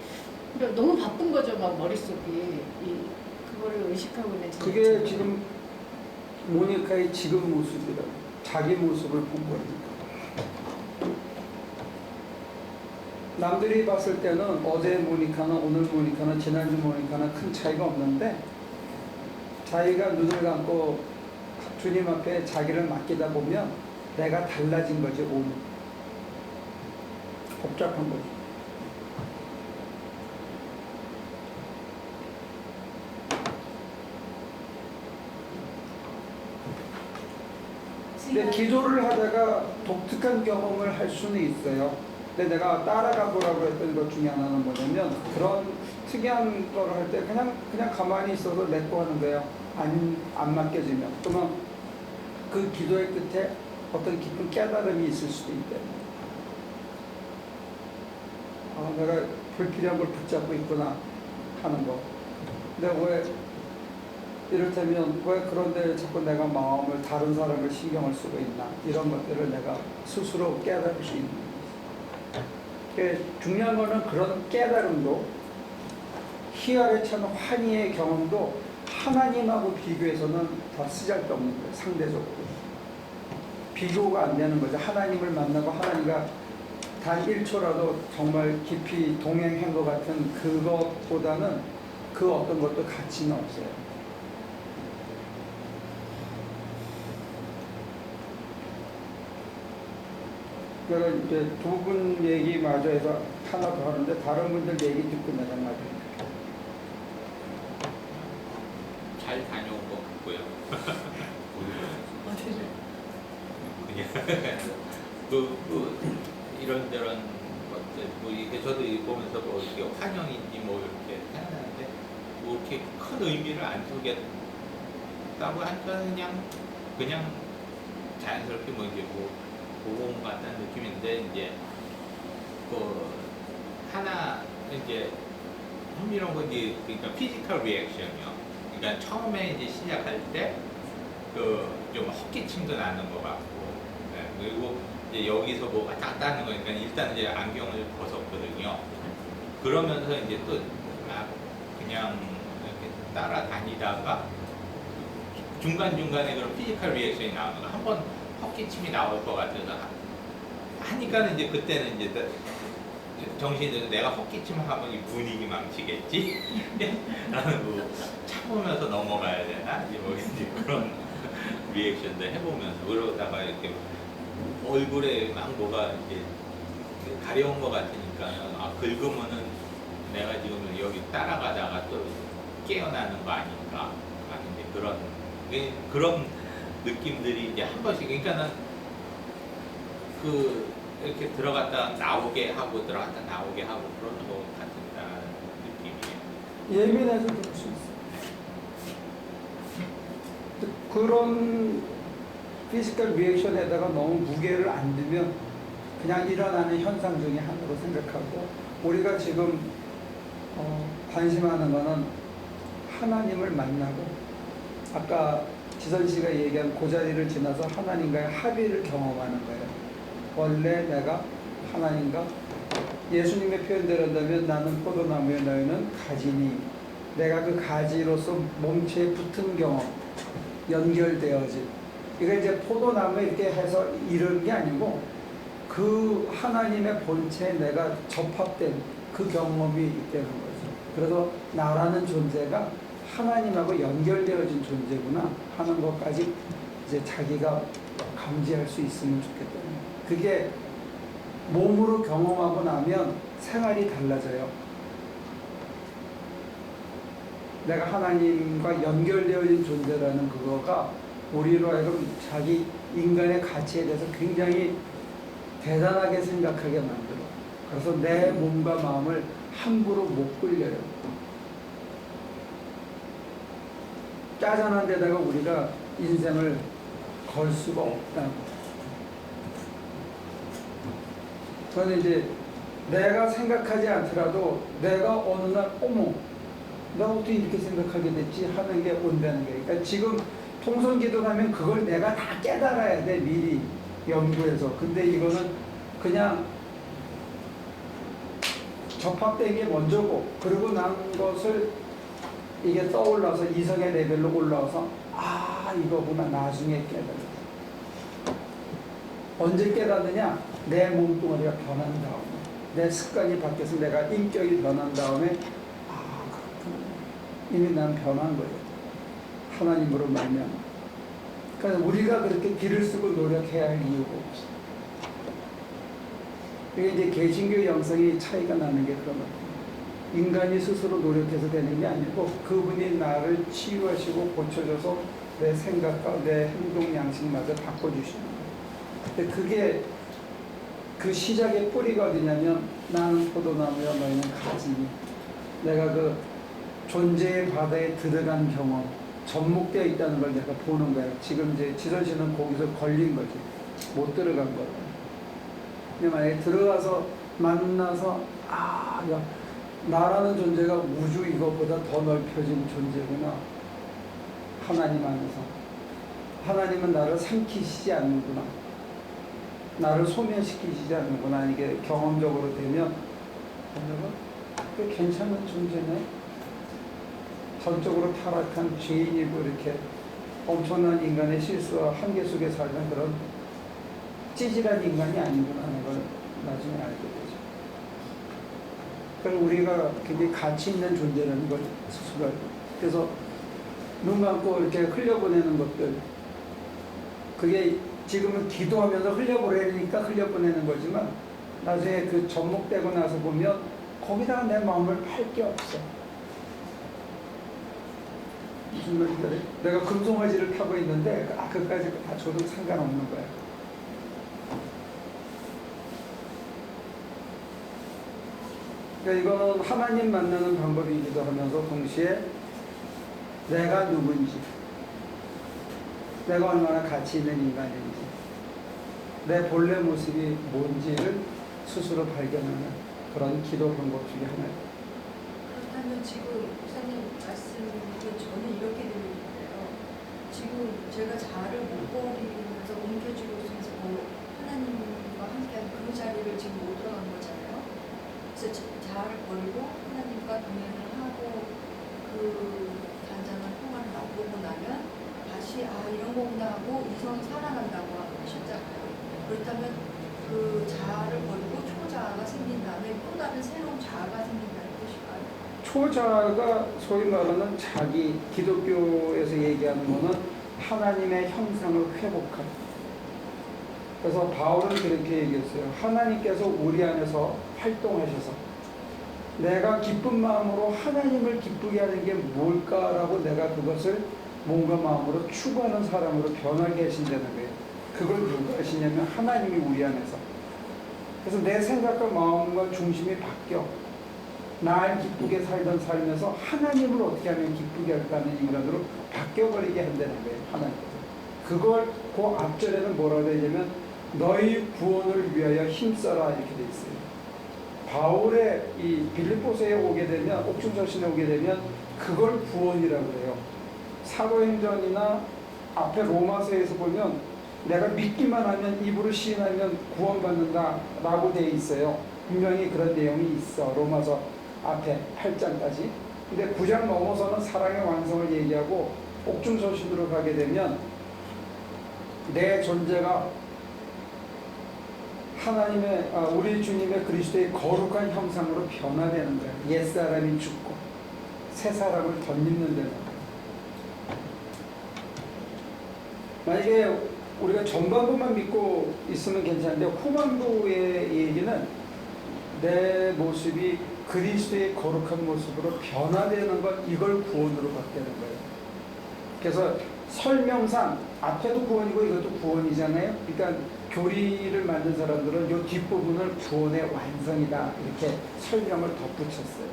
그러니까 너무 바쁜 거죠. 막 머릿속이 그거를 의식하고 있는 그게 지금 모니카의 지금 모습이라 자기 모습을 본 거니까. 남들이 봤을 때는 어제 모니카는 오늘 모니카는 지난주 모니카는 큰 차이가 없는데 자기가 눈을 감고 주님 앞에 자기를 맡기다 보면 내가 달라진 거지. 오늘 복잡한 거지. 근데 기도를 하다가 독특한 경험을 할 수는 있어요. 근데 내가 따라가 보라고 했던 것 중에 하나는 뭐냐면 그런 특이한 거를 할 때 그냥 가만히 있어서 내 거 하는 거예요. 안 맡겨지면. 그러면 그 기도의 끝에 어떤 깊은 깨달음이 있을 수도 있대. 내가 불필요한 걸 붙잡고 있구나 하는 거. 근데 왜 이를테면 왜 그런데 자꾸 내가 마음을 다른 사람을 신경을 쓰고 있나 이런 것들을 내가 스스로 깨달을 수 있는 거예요. 중요한 거는 그런 깨달음도 희열에 찬 환희의 경험도 하나님하고 비교해서는 다 쓰잘데없는 거예요. 상대적으로 비교가 안 되는 거죠. 하나님을 만나고 하나님과 단 1초라도 정말 깊이 동행한 것 같은 그것보다는 그 어떤 것도 가치는 없어요. 그래서 이제 두 분 얘기 마저 해서 하나 더 하는데 다른 분들 얘기 듣고 내가 맞아요. 잘 다녀온 것 같고요. 어디를? 그냥 이런저런 것들 뭐 이게 저도 이거 보면서 뭐 이렇게 환영인지 뭐 이렇게 생각하는데 뭐 이렇게 큰 의미를 안 두겠다고 하니까 그냥 자연스럽게 뭐 이제 뭐 보고 온 것 같다는 느낌인데 이제 그 하나 이제 흥미로운 건 이제 그러니까 피지컬 리액션이요. 그러니까 처음에 이제 시작할 때 그 좀 헛기침도 나는 것 같고, 네. 그리고 이제 여기서 뭐 왔다 갔다 하는 거니까 일단 이제 안경을 벗었거든요. 그러면서 이제 또 막 그냥 이렇게 따라다니다가 중간중간에 그런 피지컬 리액션이 나오는 거. 한번 헛기침이 나올 것 같아서 하니까는 이제 그때는 이제 정신이 들어서 내가 헛기침하면 이 분위기 망치겠지? 라는 거 참으면서 넘어가야 되나? 이제 뭐 이제 그런 리액션도 해보면서 그러다가 이렇게 얼굴에 막 뭐가 이제 가려운 것 같으니까 긁으면은 내가 지금 여기 따라가다가 또 깨어나는 거 아닌가 하는 이제 그런 느낌들이 이제 한 번씩 그러니까는 이렇게 들어갔다 나오게 하고 들어갔다 나오게 하고 그런 것 같은 느낌이에요. 예민해서 그럴 수 있어요. 그런 피지컬 리액션에다가 너무 무게를 안 두면 그냥 일어나는 현상 중에 하나로 생각하고 우리가 지금 관심하는 거는 하나님을 만나고 아까 지선 씨가 얘기한 그 자리를 지나서 하나님과의 합의를 경험하는 거예요. 원래 내가 하나님과 예수님의 표현대로 한다면 나는 포도나무에 너희는 가지니 내가 그 가지로서 몸체에 붙은 경험 연결되어진 이거 이제 포도나무에 이렇게 해서 이런 게 아니고 그 하나님의 본체에 내가 접합된 그 경험이 있다는 거죠. 그래서 나라는 존재가 하나님하고 연결되어진 존재구나 하는 것까지 이제 자기가 감지할 수 있으면 좋겠다는 거예요. 그게 몸으로 경험하고 나면 생활이 달라져요. 내가 하나님과 연결되어진 존재라는 그거가 우리로 하여금 자기 인간의 가치에 대해서 굉장히 대단하게 생각하게 만들어. 그래서 내 몸과 마음을 함부로 못 끌려요. 짜잔한 데다가 우리가 인생을 걸 수가 없다고. 그런데 이제 내가 생각하지 않더라도 내가 어느 날 어머 나 어떻게 이렇게 생각하게 됐지 하는 게 온다는 게. 그러니까 지금 통성기도 하면 그걸 내가 다 깨달아야 돼 미리 연구해서. 근데 이거는 그냥 접합된 게 먼저고 그러고 난 것을 이게 떠올라서 이성의 레벨로 올라와서 이거구나 나중에 깨달아. 언제 깨닫느냐? 내 몸뚱아리가 변한 다음에 내 습관이 바뀌어서 내가 인격이 변한 다음에 그렇구나. 이미 난 변한 거예요. 하나님으로 말미암아. 그래서 우리가 그렇게 길을 쓰고 노력해야 할 이유가 없어. 이게 이제 개신교 영성이 차이가 나는 게 그런 것 같아요. 인간이 스스로 노력해서 되는 게 아니고 그분이 나를 치유하시고 고쳐줘서 내 생각과 내 행동 양식마저 바꿔주시는 거예요. 근데 그게 그 시작의 뿌리가 어디냐면 나는 포도나무야 너희는 가지니. 내가 그 존재의 바다에 들어간 경험 접목되어 있다는 걸 내가 보는 거예요. 지금 이제 지선 씨는 거기서 걸린 거지. 못 들어간 거예요. 근데 만약에 들어가서 만나서 야, 나라는 존재가 우주 이것보다 더 넓혀진 존재구나. 하나님 안에서. 하나님은 나를 삼키시지 않는구나. 나를 소멸시키시지 않는구나. 이게 경험적으로 되면 꽤 괜찮은 존재네. 전적으로 타락한 죄인이고 이렇게 엄청난 인간의 실수와 한계 속에 살던 그런 찌질한 인간이 아니구나 하는 걸 나중에 알게 되죠. 그럼 우리가 굉장히 가치 있는 존재라는 걸 스스로 알고, 그래서 눈 감고 이렇게 흘려보내는 것들, 그게 지금은 기도하면서 흘려보내니까 흘려보내는 거지만 나중에 그 접목되고 나서 보면 거기다가 내 마음을 팔 게 없어. 무슨 말인지 알아요? 내가 금송아지를 타고 있는데 그까지 다 줘도 상관없는 거야. 그러니까 이거는 하나님 만나는 방법이기도 하면서 동시에 내가 누군지, 내가 얼마나 가치 있는 인간인지, 내 본래 모습이 뭔지를 스스로 발견하는 그런 기도 방법 중에 하나예요. 그렇다면 지금 목사님 말씀이 저는 이렇게 들리는데요. 지금 제가 자아를 못 버리면서 옮겨주고 있으면서 하나님과 함께하는 그 자리를 지금 못 들어간 거잖아요. 그래서 자아를 버리고 하나님과 동행을 하고 그 단장을 통화를 나보고 나면 다시 이런 거구나 하고 이성이 살아난다고 하셨잖아요. 그렇다면 그 자아를 버리고 초자아가 생긴 다음에 또 다른 새로운 자아가 생긴다는 뜻일까요? 초자가 소위 말하는 자기, 기독교에서 얘기하는 거는 하나님의 형상을 회복하는. 그래서 바울은 그렇게 얘기했어요. 하나님께서 우리 안에서 활동하셔서 내가 기쁜 마음으로 하나님을 기쁘게 하는 게 뭘까라고 내가 그것을 몸과 마음으로 추구하는 사람으로 변하게 하신다는 거예요. 그걸 누가 하시냐면 하나님이 우리 안에서. 그래서 내 생각과 마음과 중심이 바뀌어. 날 기쁘게 살던 삶에서 하나님을 어떻게 하면 기쁘게 할까는 인간으로 바뀌어버리게 한다는 거예요. 하나님께서. 그걸 그 앞절에는 뭐라고 되냐면 너희 구원을 위하여 힘써라 이렇게 돼 있어요. 바울의 이 빌립보서에 오게 되면, 옥중서신에 오게 되면 그걸 구원이라고 해요. 사도행전이나 앞에 로마서에서 보면 내가 믿기만 하면, 입으로 시인하면 구원받는다 라고 되어 있어요. 분명히 그런 내용이 있어. 로마서 앞에 8장까지. 근데 9장 넘어서는 사랑의 완성을 얘기하고 옥중서신으로 가게 되면 내 존재가 하나님의, 우리 주님의 그리스도의 거룩한 형상으로 변화되는 거예요. 옛사람이 죽고 새 사람을 덧입는 데는. 만약에 우리가 전반부만 믿고 있으면 괜찮은데 후반부의 얘기는 내 모습이 그리스도의 거룩한 모습으로 변화되는 것, 이걸 구원으로 받게 되는 거예요. 그래서 설명상 앞에도 구원이고 이것도 구원이잖아요. 그러니까 교리를 만든 사람들은 이 뒷부분을 구원의 완성이다 이렇게 설명을 덧붙였어요.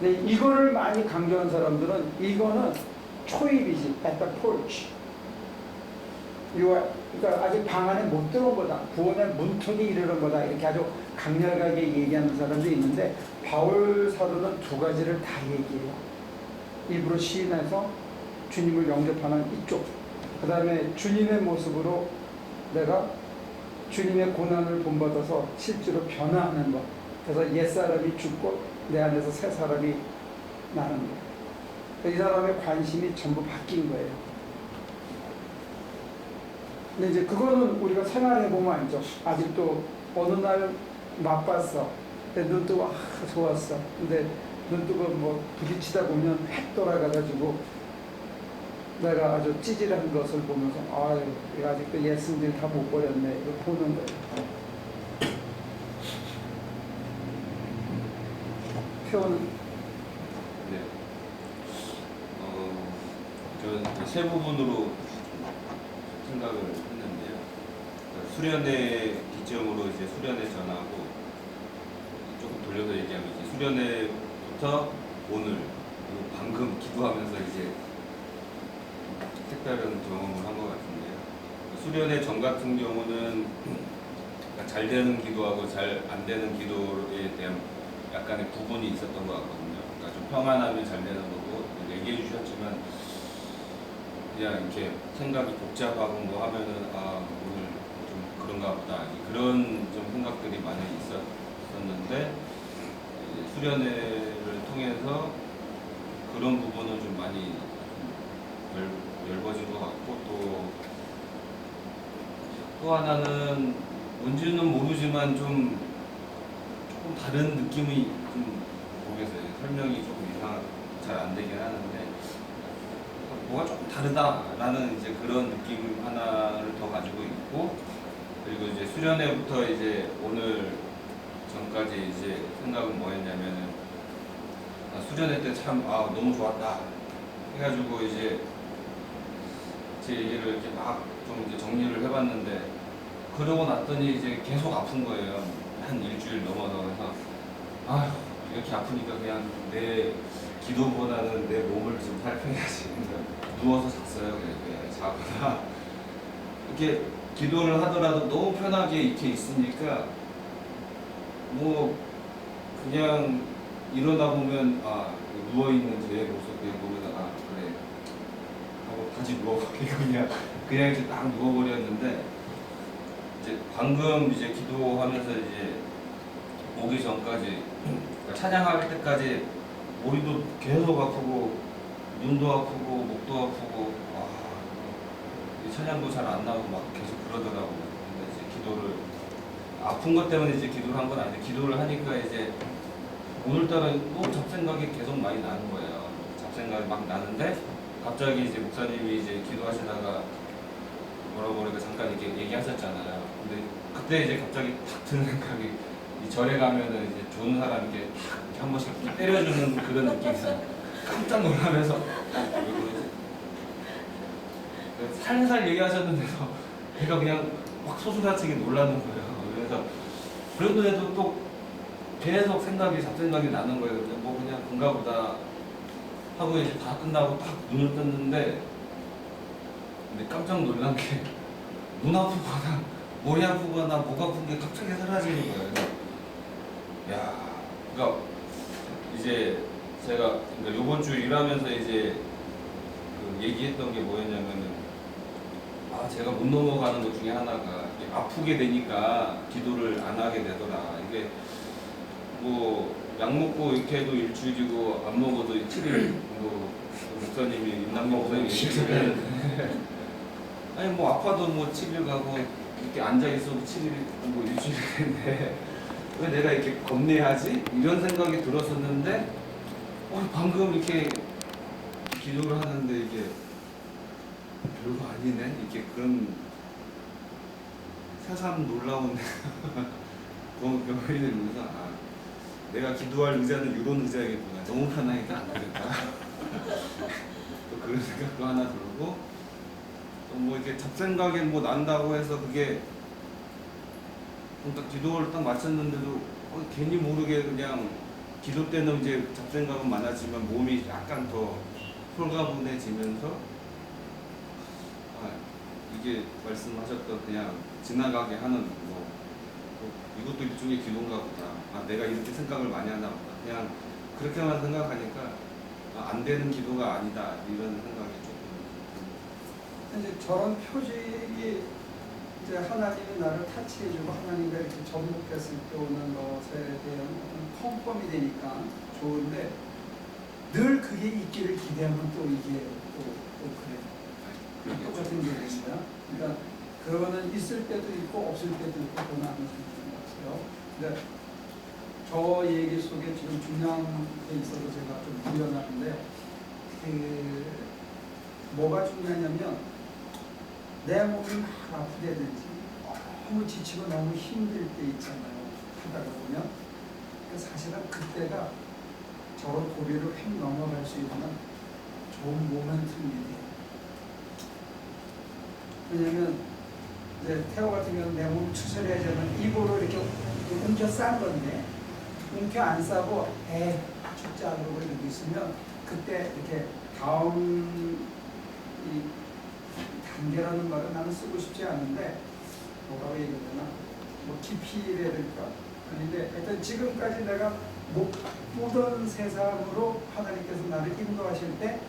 근데 이거를 많이 강조한 사람들은 이거는 초입이지, at the porch. 그러니까 아직 방 안에 못 들어온 거다. 구원의 문턱에 이르는 거다. 이렇게 아주 강렬하게 얘기하는 사람도 있는데 바울 사도는 두 가지를 다 얘기해요. 일부러 시인해서 주님을 영접하는 이쪽, 그 다음에 주님의 모습으로 내가 주님의 고난을 본받아서 실제로 변화하는 것. 그래서 옛사람이 죽고 내 안에서 새 사람이 나는 거예요. 이 사람의 관심이 전부 바뀐 거예요. 근데 이제 그거는 우리가 생활해보면 알죠. 아직도 어느 날 나빴어. 근데 눈 뜨고 좋았어. 근데 눈 뜨고 뭐 부딪히다 보면 획 돌아가가지고 내가 아주 찌질한 것을 보면서 아유, 아직도 예수님들 다 못 버렸네. 이거 보는 거예요. 표현은? 네. 저는 세 부분으로 생각을 했는데요. 그러니까 수련회 기점으로 이제 수련회 전하고 조금 돌려서 얘기하면 이제 수련회부터 오늘 그리고 방금 기도하면서 이제 색다른 경험을 한 것 같은데요. 수련회 전 같은 경우는 잘 되는 기도하고 잘 안 되는 기도에 대한 약간의 구분이 있었던 것 같거든요. 그러니까 좀 평안하면 잘 되는 거고, 얘기해 주셨지만 그냥 이렇게 생각이 복잡하고 뭐 하면은 오늘 좀 그런가 보다, 그런 좀 생각들이 많이 있었는데 수련회를 통해서 그런 부분은 좀 많이 좀 넓어진 것 같고, 또 또 하나는 뭔지는 모르지만 좀 조금 다른 느낌이 좀 모르겠어요. 설명이 조금 잘 안 되긴 하는데 뭐가 조금 다르다라는 이제 그런 느낌 하나를 더 가지고 있고, 그리고 이제 수련회부터 이제 오늘 전까지 이제 생각은 뭐였냐면은 수련회 때 참 너무 좋았다 해가지고 이제 제 얘기를 이렇게 막 좀 이제 정리를 해봤는데, 그러고 났더니 이제 계속 아픈 거예요. 한 일주일 넘어서. 그래서 아휴, 이렇게 아프니까 그냥 내 기도보다는 내 몸을 좀 살펴야지. 그래서 누워서 잤어요. 그냥 자거나 이렇게 기도를 하더라도 너무 편하게 이렇게 있으니까 뭐 그냥 일어나 보면 누워 있는 제 모습에 보면 그래 하고 다시 누워버리고 그냥 이렇게 딱 누워버렸는데, 이제 방금 이제 기도하면서 이제 오기 전까지 그러니까 찬양할 때까지 머리도 계속 아프고 눈도 아프고 목도 아프고 이 찬양도 잘 안 나오고 막 계속 그러더라고요. 근데 이제 기도를 아픈 것 때문에 이제 기도를 한 건 아닌데, 기도를 하니까 이제 오늘따라 또 잡생각이 계속 많이 나는 거예요. 잡생각이 막 나는데 갑자기 이제 목사님이 이제 기도하시다가 뭐라고 그러니까 잠깐 이렇게 얘기하셨잖아요. 근데 그때 이제 갑자기 탁 드는 생각이, 이 절에 가면은 이제 좋은 사람 이렇게 탁 이렇게 한 번씩 탁 때려주는 그런 느낌이 있어요. 깜짝 놀라면서 왜 그러지? 살살 얘기하셨는데도 제가 그냥 막 소스라치게 놀라는 거예요. 그래서 그런데도 또 계속 잡생각이 나는 거예요. 뭐 그냥 그런가 보다 하고 이제 다 끝나고 딱 눈을 떴는데, 근데 깜짝 놀란 게 눈 아프거나 머리 아프거나 목 아픈 게 갑자기 사라지는 거예요. 야, 그러니까 이제 제가 그러니까 이번 주 일하면서 이제 그 얘기했던 게 뭐였냐면은 제가 못 넘어가는 것 중에 하나가 아프게 되니까 기도를 안 하게 되더라. 이게 뭐 약 먹고 이렇게 해도 일주일이고 안 먹어도 7일, 뭐 목사님이 임남 목사님이 얘기했는데 아니 뭐 아파도 뭐 7일 가고 이렇게 앉아 있어도 7일 뭐 일주일이 되는데 왜 내가 이렇게 겁내야지? 이런 생각이 들었었는데 방금 이렇게 기도를 하는데 이게 별거 아니네? 이렇게 그런 새삼 놀라운 경험이 들면서 내가 기도할 의자는 이런 의자겠구나. 너무 편하니까 안 되겠다. 또 그런 생각도 하나 들고, 또 뭐 이렇게 잡생각이 뭐 난다고 해서 그게 딱 기도를 딱 마쳤는데도 괜히 모르게 그냥 기도 때는 이제 잡생각은 많았지만 몸이 약간 더 홀가분해지면서 이게 말씀하셨던 그냥 지나가게 하는 뭐 이것도 일종의 기도인가 보다. 내가 이렇게 생각을 많이 하나 보다. 그냥 그렇게만 생각하니까 안 되는 기도가 아니다 이런 생각이 조금. 이제 저런 표식이 이제 하나님이 나를 타치해주고 하나님과 이렇게 접목했을 때 오는 것에 대한 컨펌이 되니까 좋은데, 늘 그게 있기를 기대하면 또 이게 또 그래. 똑같은 게 되는 거야. 그러니까 그거는 있을 때도 있고 없을 때도 있고 그건 아는 것 같아요. 근데 저 얘기 속에 지금 중요한 게 있어서 제가 좀 유연하는데, 뭐가 중요하냐면 내 몸이 막 아프다든지 너무 지치고 너무 힘들 때 있잖아요. 하다가 보면 사실은 그때가 저런 고비를 휙 넘어갈 수 있는 좋은 모멘텀이 돼요. 왜냐면 이제 태호 같은 경우는 내 몸을 추스려야 되는 입으로 이렇게 움켜 싼 건데, 움켜 안 싸고 죽자 그러고 이러고 있으면 그때 이렇게 다음 이 단계라는 말은 나는 쓰고 싶지 않은데 뭐라고 얘기해야 되나, 뭐 깊이래야 될까. 그런데 하여튼 지금까지 내가 못 보던 세상으로 하나님께서 나를 인도하실 때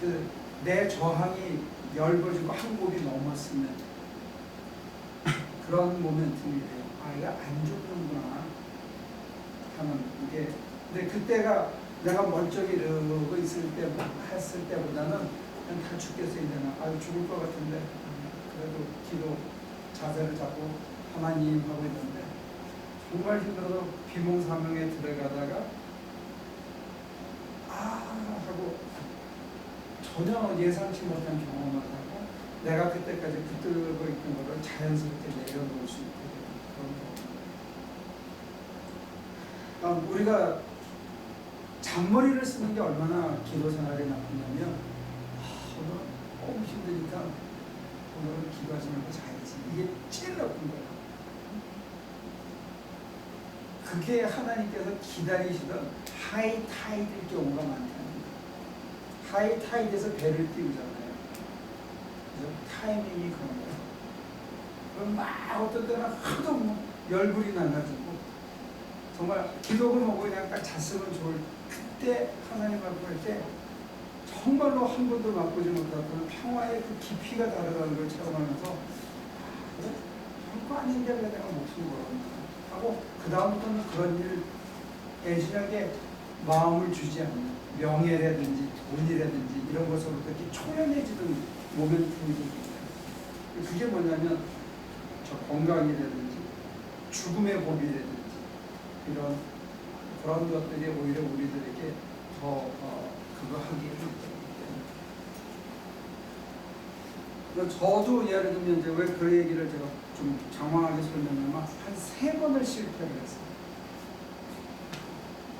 그 내 저항이 열거지고 한 곱이 넘었으면 그런 모멘텀이 돼요. 이거 안 죽는구나 하는 이게. 근데 그때가 내가 멀쩡히 이러고 있을 때 했을 때보다는 그냥 다 죽겠어 이제는. 죽을 것 같은데 그래도 기도 자세를 잡고 하나님 하고 있는데 정말 힘들어서 비몽사몽에 들어가다가 하고 전혀 예상치 못한 경험을 하고 내가 그때까지 붙들고 있던 것을 자연스럽게 내려놓을 수 있게 되는 그런 경험. 우리가 잔머리를 쓰는 게 얼마나 기도 생활이 나쁘냐면 오늘 너무 힘드니까 오늘은 기도하지 말고 자야지. 이게 제일 나쁜 거야. 그게 하나님께서 기다리시던 하이타이드일 경우가 많다는 거예요. 하이타이드에서 배를 띄우잖아요. 그래서 타이밍이 그런 거예요. 그럼 막 어떤 때는 하도 뭐 열불이 나가지고 정말 기도가 뭐고 그냥 딱 잤으면 좋을 그때 하나님 앞에 할 때 정말로 한 번도 맛보지 못했던 평화의 그 깊이가 다르다는 걸 체험하면서 그래? 별거 아닌데 왜 내가 목숨을 걸었나 하고 그 다음부터는 그런 일 애진하게 마음을 주지 않는 명예라든지 돈이라든지 이런 것으로부터 이렇게 초연해지는 모멘텀이 됩니다. 그게 뭐냐면 저 건강이라든지 죽음의 법이라든지 이런 그런 것들이 오히려 우리들에게 더 그거 하기를 때문에 저도 예를 들면 이제 왜 그 얘기를 제가 좀 장황하게 설명하면 한 3번을 실패를 했어요.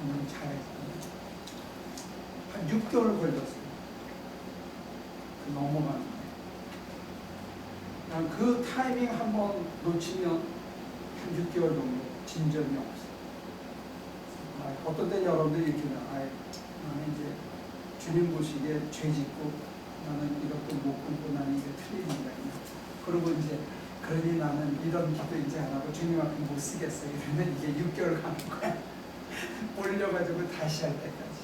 오늘 잘했어요. 한 6개월 걸렸어요. 넘어가는 거예요. 그 타이밍 한번 놓치면 한 6개월 정도 진전이 없어요. 어떤 때 여러분들이 이렇게 나는 이제 주님 보시기에 죄 짓고 나는 이것도 못 끊고 나는 이게 틀린 인간이야. 그리고 이제 그러니 나는 이런 기도 이제 안 하고 주님 앞에 못 쓰겠어. 이러면 이게 6개월 가는 거야. 올려가지고 다시 할 때까지.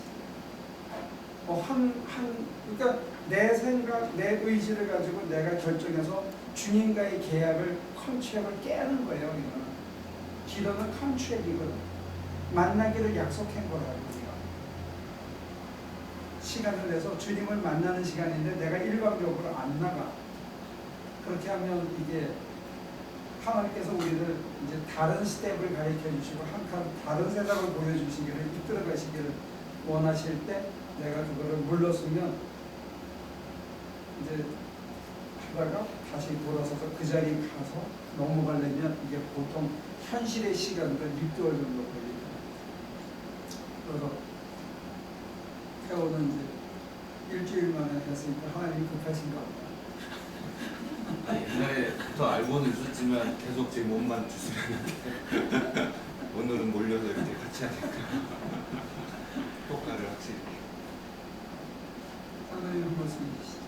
그러니까 내 생각, 내 의지를 가지고 내가 결정해서 주님과의 계약을, 컨트랙을 깨는 거예요. 이거는. 기도는 컨트랙이거든. 만나기를 약속한 거라고 우리가. 시간을 내서 주님을 만나는 시간인데 내가 일방적으로 안 나가. 그렇게 하면 이게 하나님께서 우리를 이제 다른 스텝을 가르쳐 주시고 한 칸 다른 세상을 보여주시기를 이끌어 가시기를 원하실 때 내가 그거를 물러서면 이제 하다가 다시 돌아서서 그 자리에 가서 넘어가려면 이게 보통 현실의 시간도 6개월 정도 걸립니다. 그래서 태호는 이제 일주일 만에 했으니까 하나님이 급하신가 보다. 옛날에부터 알고는 있었지만 계속 제 몸만 주시면 오늘은 몰려서 이렇게 같이 하니까 효과를 확실히. 하나님 한 말씀 해주시죠.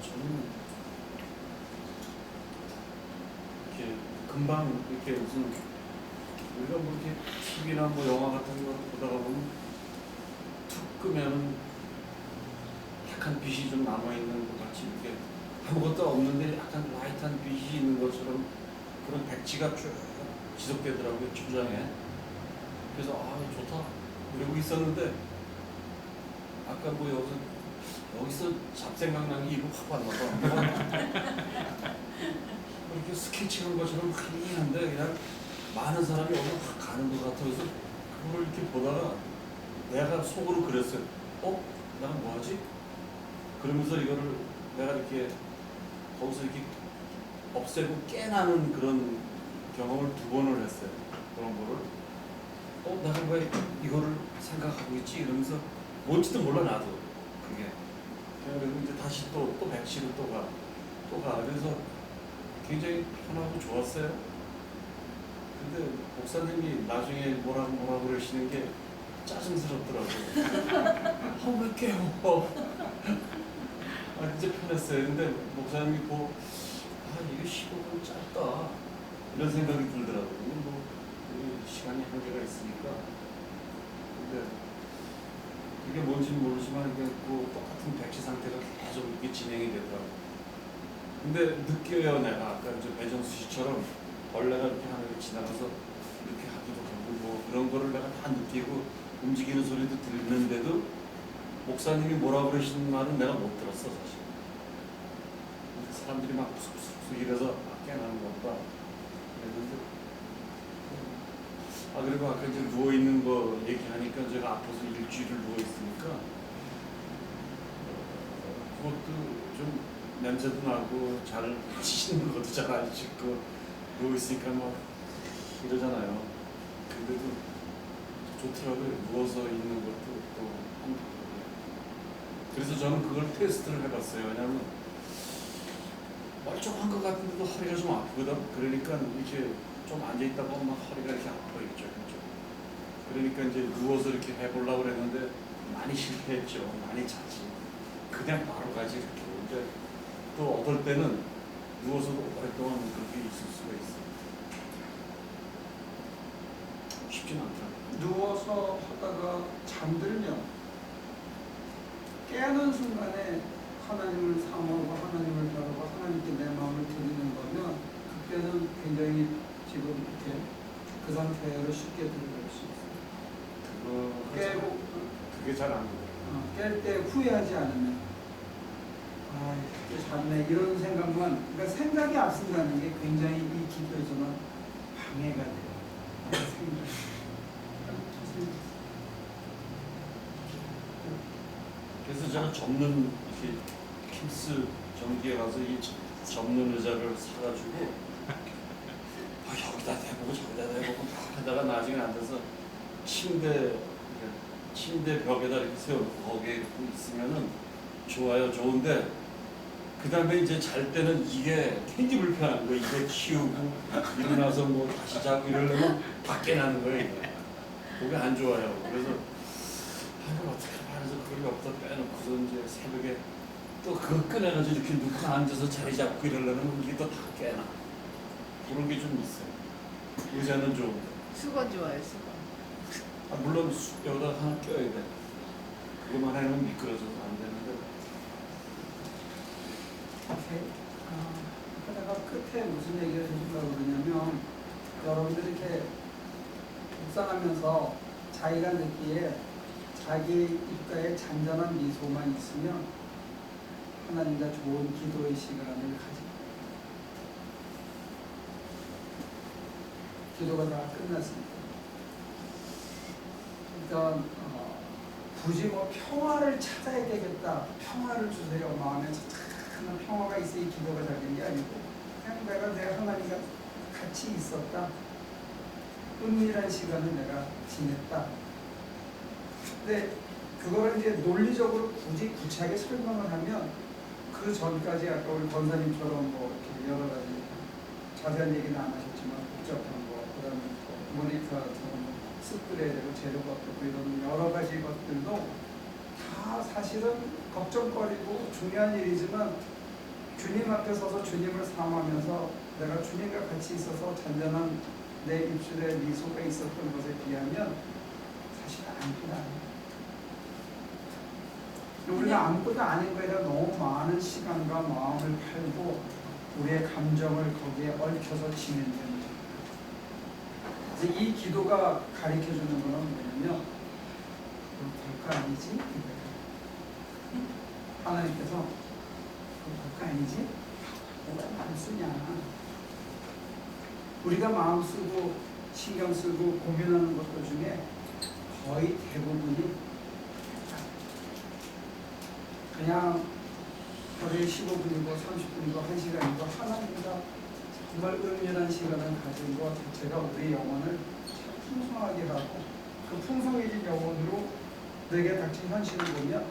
저는 이렇게 금방 이렇게 무슨 우리가 뭐 이렇게 TV나 뭐 영화 같은 거 보다가 보면 툭 끄면은 약간 빛이 좀 남아있는 것 같이 이렇게 아무것도 없는데 약간 라이트한 빛이 있는 것처럼 그런 백지가 쭉 지속되더라고요, 초장에. 그래서 좋다 이러고 있었는데 아까 뭐 여기서 잡생각난 게 이거 확 왔나봐. 이렇게 스케치한 것처럼 희미한데 그냥 많은 사람이 오늘 확 가는 것 같아서 그걸 이렇게 보다가 내가 속으로 그랬어요. 나는 뭐하지? 그러면서 이거를 내가 이렇게 거기서 이렇게 없애고 깨나는 그런 경험을 2번을 했어요. 그런 거를. 내가 왜 이거를 생각하고 있지? 이러면서 뭔지도 몰라 나도 그게. 그래서 이제 다시 또 백시로 또 가. 그래서 굉장히 편하고 좋았어요. 근데 목사님이 나중에 뭐라고 그러시는 게 짜증스럽더라고요. 왜 깨워? 진짜 편했어요. 근데 목사님이 이게 15분 짧다 이런 생각이 들더라고요. 뭐 시간이 한계가 있으니까. 근데 이게 뭔지는 모르지만 이게 뭐 똑같은 백지 상태가 계속 이렇게 진행이 되더라고요. 근데 느껴요. 내가 아까 이제 배정수 씨처럼 벌레가 이렇게 하늘을 지나가서 이렇게 하기도 하고 뭐 그런 거를 내가 다 느끼고 움직이는 소리도 들리는데도 목사님이 뭐라 그러시는 말은 내가 못 들었어 사실. 사람들이 막 푹푹푹 이래서 깨나는 것보다 그랬는데 그리고 아까 이제 누워 있는 거 얘기하니까 제가 아파서 일주일을 누워 있으니까 그것도 좀 냄새도 나고 잘 씻는 것도 잘 안 씻고 누워 있으니까 막 이러잖아요. 근데도 좋더라고요. 누워서 있는 것도 또 그래서 저는 그걸 테스트를 해봤어요. 왜냐하면 멀쩡한 것 같은데도 허리가 좀 아프거든. 그러니까 이렇게 좀 앉아있다 보면 막 허리가 이렇게 아파요. 이쪽. 그러니까 이제 누워서 이렇게 해보려고 그랬는데 많이 실패했죠. 많이 자지. 그냥 바로 가지 이렇게. 이제 또 어떨 때는 누워서도 오랫동안 그렇게 있을 수가 있어요. 쉽진 않더라고요. 누워서 하다가 잠들면 깨는 순간에 하나님을 사모하고 하나님을 바라고 하나님께 내 마음을 드리는 거면 그때는 굉장히 지금 이렇게 그 상태로 쉽게 들어갈 수 있어요. 깨고 그게 잘 안 돼요. 깰 때 후회하지 않으면 이제 잤네 이런 생각만 그러니까 생각이 앞선다는 게 굉장히 이 기도에서는 방해가 돼요. 그래서 제가 접는 이렇게 킴스 전기에 가서 이 접는 의자를 사가지고 여기다 대보고 저기다 대보고 막 하다가 나중에 앉아서 침대 벽에다 이렇게 세우고 거기에 있으면은 좋은데 그 다음에 이제 잘 때는 이게 굉장히 불편한 거예요. 이거 치우고 일어나서 뭐 다시 자고 이러려면 밖에 나는 거예요. 그게 안 좋아요. 그래서 어떻게 말해서 그걸 여기다 빼놓고서 이제 새벽에 또 그거 꺼내가지고 이렇게 놓고 앉아서 자리 잡고 이러려면 이게 또 다 깨나. 그런 게 좀 있어요. 의자는 좀 수건 좋아요, 수건. 물론 여기다 하나 껴야 돼. 그것만 하면 미끄러져서 안 되는데. 내가 끝에 무슨 얘기를 해주려고 그러냐면 여러분들이 이렇게 묵상하면서 자기가 느끼기에 자기 입가에 잔잔한 미소만 있으면 하나님과 좋은 기도의 시간을 가지고 기도가 다 끝났습니다. 일단 굳이 뭐 평화를 찾아야 되겠다. 평화를 주세요. 마음에 착착한 평화가 있어야 기도가 잘 되는 게 아니고 그냥 내가 하나님과 같이 있었다. 은밀한 시간을 내가 지냈다. 근데 그거를 이제 논리적으로 굳이 구체하게 설명을 하면 그 전까지 아까 우리 권사님처럼 뭐 이렇게 여러 가지 자세한 얘기는 안 하셨지만 복잡한 거, 그다음에 모니터처럼 습들여야 되고 재료가 없고 이런 여러 가지 것들도 다 사실은 걱정거리고 중요한 일이지만 주님 앞에 서서 주님을 사모하면서 내가 주님과 같이 있어서 잔잔한 내 입술에 미소가 있었던 것에 비하면 사실 아무것도 아니에요. 우리가 아무것도 아닌 거에다 너무 많은 시간과 마음을 팔고 우리의 감정을 거기에 얽혀서 지내는 거예요. 이 기도가 가르쳐주는 거는 뭐냐면 별거 아니지? 하나님께서 별거 아니지? 왜 안 쓰냐? 우리가 마음 쓰고 신경 쓰고 고민하는 것들 중에 거의 대부분이 그냥 하루에 15분이고 30분이고 1시간이고 하나님과 정말 은밀한 시간을 가진 것 자체가 우리 영혼을 풍성하게 하고 그 풍성해진 영혼으로 내게 닥친 현실을 보면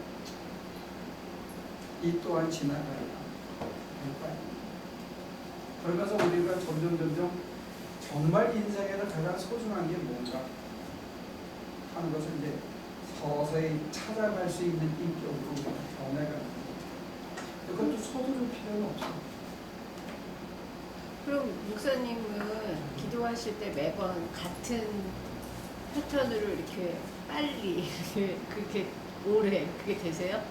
이 또한 지나가야 그러면서 우리가 점점 정말 인생에서 가장 소중한 게 뭔가 하는 것을 이제 서서히 찾아갈 수 있는 인격으로 변해가는 거예요. 그것도 서두를 필요는 없어요. 그럼 목사님은 기도하실 때 매번 같은 패턴으로 이렇게 빨리 그렇게 오래 그게 되세요?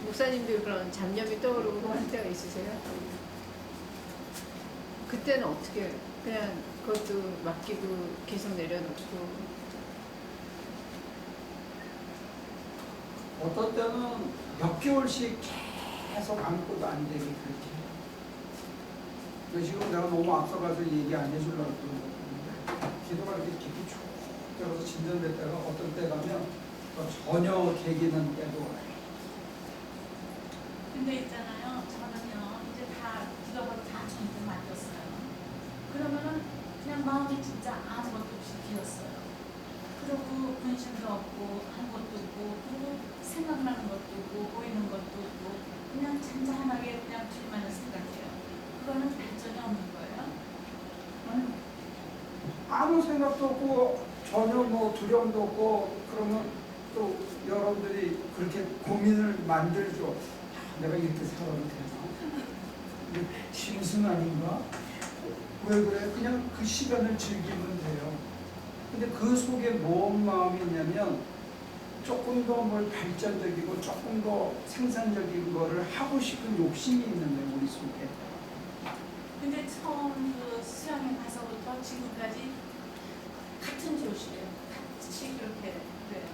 목사님도 그런 잡념이 떠오르고 할 때가 있으세요? 그때는 어떻게 그냥 그것도 맡기고 계속 내려놓고 어떤 때는 몇 개월씩 계속 아무것도 안 되게 그렇게. 지금 내가 너무 앞서가서 얘기 안 해주려고 그러는데 기도가 이렇게 깊이 쭉 들어서 진전됐다가 어떤 때 가면 전혀 계기는 때도 와요. 근데 있잖아요. 저는요 이제 다 기도가 다 저한테 맡겼어요. 그러면은 그냥 마음이 진짜 아무것도 없이 비었어요. 그리고 관심도 없고 아무것도 없고 그리고 생각나는 것도 없고 보이는 것도 없고 그냥 잔잔하게 그냥 뒤만 생각해요. 그거는 발전이 없는 거예요. 아무 생각도 없고 전혀 뭐 두려움도 없고 그러면 또 여러분들이 그렇게 고민을 만들죠. 내가 이렇게 살아도 되나? 이게 짐승 아닌가? 왜 그래? 그냥 그 시간을 즐기면 돼요. 근데 그 속에 뭔 마음이 있냐면 조금 더 뭘 발전적이고 조금 더 생산적인 거를 하고 싶은 욕심이 있는 거예요, 우리 속에. 근데 처음 그 수양에 가서부터 지금까지 같은 조시래요. 같이 그렇게 돼요.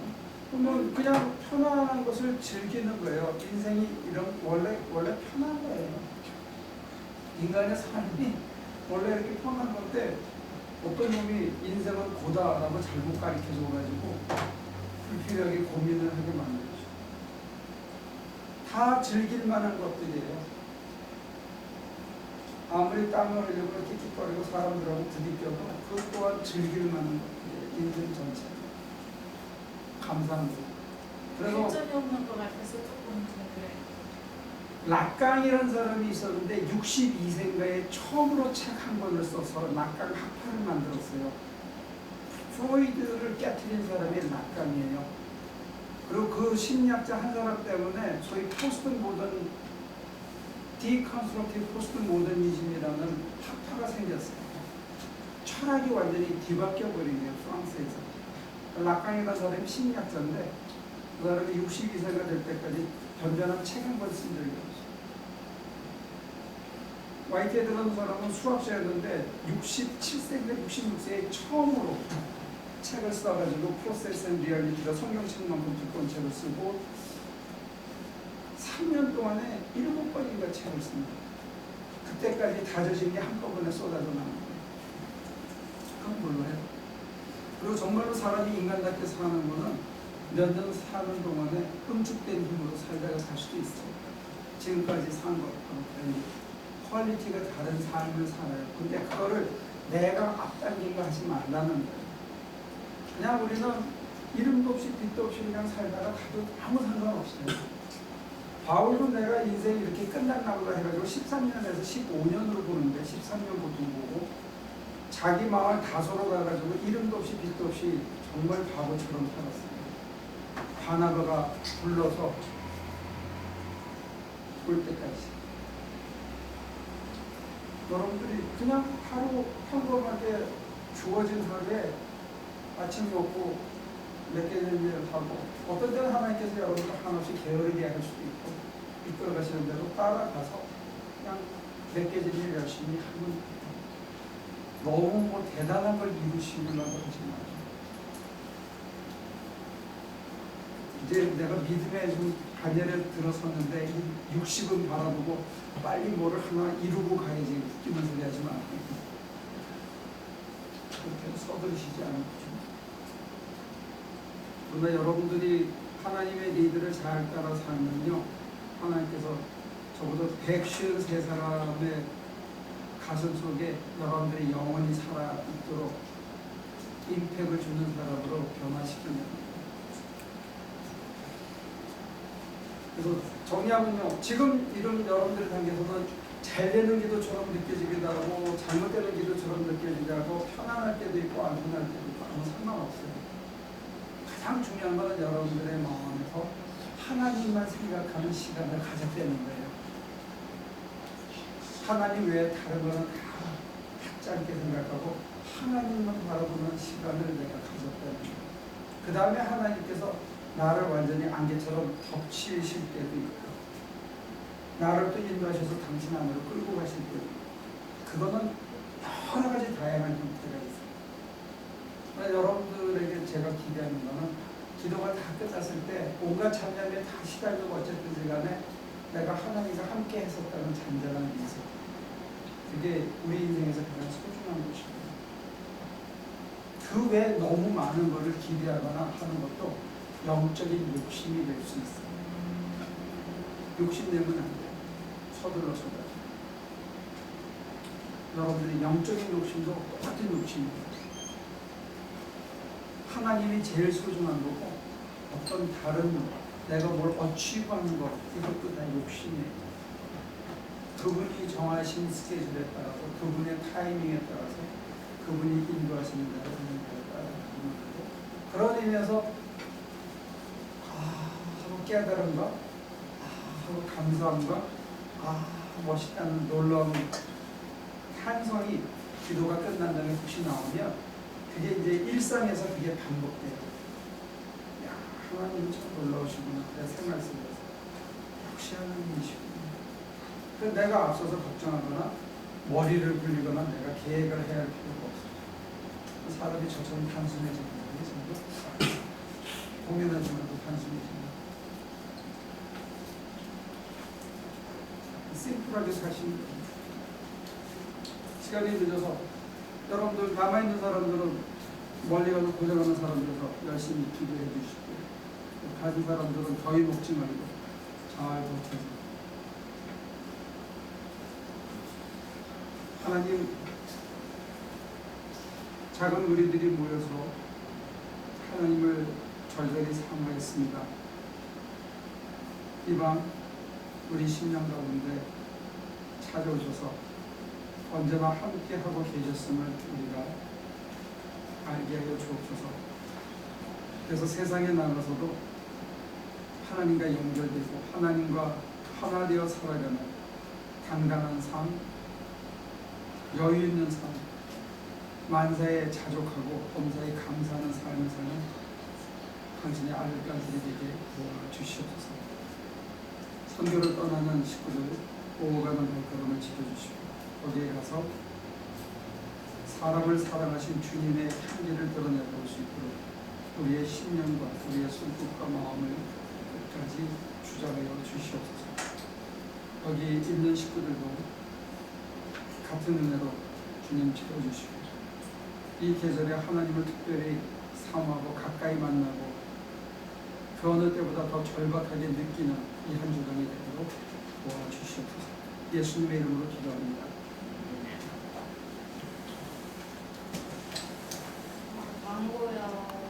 그러면 그냥 편안한 것을 즐기는 거예요. 인생이 이런 원래 편한 거예요. 인간의 삶이 원래 이렇게 편한 건데 어떤 놈이 인생은 고다라고 잘못 가르쳐줘가지고 불필요하게 고민을 하게 만들죠. 다 즐길 만한 것들이에요. 아무리 땀을 흘리고 이렇게 킥거리고 사람들하고 부딪혀도 그것 또한 즐길 만한 것들이에요. 인생 전체. 감사합니다. 그래서 발전이 없는 것 같아서 조금 그래요. 락강이라는 사람이 있었는데 62세인가에 처음으로 책 한 권을 써서 락강 학파를 만들었어요. 프로이드를 깨트린 사람이 락강이에요. 그리고 그 심리학자 한 사람 때문에 소위 포스트 모던 디컨스트럭티브 포스트 모더니즘이라는 학파가 생겼어요. 철학이 완전히 뒤바뀌어 버린 거예요, 프랑스에서. 락강이라는 사람이 심리학자인데 그 사람이 62세가 될 때까지 변변한 책 한 권 쓴 적이 없어요. 화이트헤드라는 사람은 수학자였는데 67세인가 66세에 처음으로 책을 써가지고 프로세스 앤 리얼리티가 성경책만큼 두꺼운 책을 쓰고 3년 동안에 7번인가 책을 씁니다. 그때까지 다져진 게 한꺼번에 쏟아져 나온 거예요. 그건 몰라요. 그리고 정말로 사람이 인간답게 사는 거는 몇 년 사는 동안에 흠축된 힘으로 살다가 살 수도 있어요. 지금까지 산 것과 퀄리티가 다른 삶을 살아요. 근데 그거를 내가 앞당긴 거 하지 말라는 거예요. 그냥 우리는 이름도 없이 빛도 없이 그냥 살다가 가도 아무 상관없어요. 바울도 내가 인생이 이렇게 끝났나 보다 해가지고 13년에서 15년으로 보는데 13년 보통 보고 자기 마음을 다소로 가가지고 이름도 없이 빛도 없이 정말 바보처럼 살았어요. 바나바가 불러서 올 때까지. 여러분들이 그냥 하루 평범하게 주어진 하루에 아침 먹고 몇 개의 일을 하고 어떤 때는 하나님께서 여러분들 한없이 게으르게 할 수도 있고 이끌어 가시는 대로 따라가서 그냥 몇 개의 일 열심히 하면 너무 뭐 대단한 걸 이루시려고 하지 마세요. 이제 내가 믿음의 좀 반열에 들어섰는데 60은 바라보고 빨리 뭐를 하나 이루고 가야지 웃기는 소리 하지 마. 그렇게 서두르시지 않고 그러나 여러분들이 하나님의 리드를 잘 따라 살면요 하나님께서 적어도 153사람의 가슴 속에 여러분들이 영원히 살아있도록 임팩을 주는 사람으로 변화시킵니다. 그래서 정리하면요 지금 이런 여러분들 단계에서는 잘 되는 기도처럼 느껴지기도 하고 잘못되는 기도처럼 느껴지기도 하고 편안할 때도 있고 안 편할 때도 있고 아무 상관없어요. 가장 중요한 것은 여러분들의 마음에서 하나님만 생각하는 시간을 가졌다는 거예요. 하나님 외에 다른 거는 다 받지 않게 생각하고 하나님만 바라보는 시간을 내가 가졌다는 거예요. 그 다음에 하나님께서 나를 완전히 안개처럼 덮치실 때도 있고 나를 또 인도하셔서 당신 안으로 끌고 가실 때도 있고 그거는 여러 가지 다양한 형태가 있어요. 여러분들에게 제가 기대하는 거는 기도가 다 끝났을 때 온갖 잡념에 다 시달리고 어쨌든지 간에 내가 하나님과 함께 했었다는 잔잔한 인생. 그게 우리 인생에서 가장 소중한 것입니다. 그 외에 너무 많은 것을 기대하거나 하는 것도 영적인 욕심이 될 수 있어요. 욕심내면 안 돼요. 서둘러서. 여러분들이 영적인 욕심도 똑같은 욕심입니다. 하나님이 제일 소중한 거고 어떤 다른 내가 뭘 어취하는 것 이것도 다 욕심이에요. 그분이 정하신 스케줄에 따라서 그분의 타이밍에 따라서 그분이 인도하시는 대로 하는 것에 따라 그런 의미에서 하고 깨달음과 하고 감사함과 멋있다는 놀라운 찬성이 기도가 끝난 다음에 혹시 나오면 그게 이제 일상에서 그게 반복돼요. 야, 하나님은 참 놀라우시구나. 내가 새 말씀에서 역시 하나님이시구나. 그래서 내가 앞서서 걱정하거나 머리를 굴리거나 내가 계획을 해야 할 필요가 없어요. 사람이 저처럼 단순해지는 거예요. 전부 공연하지만 또 단순해지는 심플하게 사시는 거예요. 시간이 늦어서 여러분들 남아있는 사람들은 멀리 가서 고생하는 사람들에서 열심히 기도해 주시고 가진 사람들은 더위 먹지 말고 잘 버텨서 하나님 작은 우리들이 모여서 하나님을 절절히 사모했습니다. 이 밤 우리 심령 가운데 찾아오셔서 언제나 함께하고 계셨음을 우리가 알게 하여 주옵소서. 그래서 세상에 나가서도 하나님과 연결되고 하나님과 하나 되어 살아가는 당당한 삶, 여유 있는 삶, 만사에 자족하고 범사에 감사하는 삶을 사는 당신의 아들까지 되게 도와주시옵소서. 선교를 떠나는 식구들 오가는 발걸음을 지켜주시고 거기에 가서 사람을 사랑하신 주님의 향기를 드러내볼 수 있도록 우리의 신념과 우리의 손끝과 마음을 끝까지 주장하여 주시옵소서. 거기 있는 식구들도 같은 은혜로 주님 채워주시고 이 계절에 하나님을 특별히 사모하고 가까이 만나고 그 어느 때보다 더 절박하게 느끼는 이 한 주간이 되도록 도와주시옵소서. 예수님의 이름으로 기도합니다.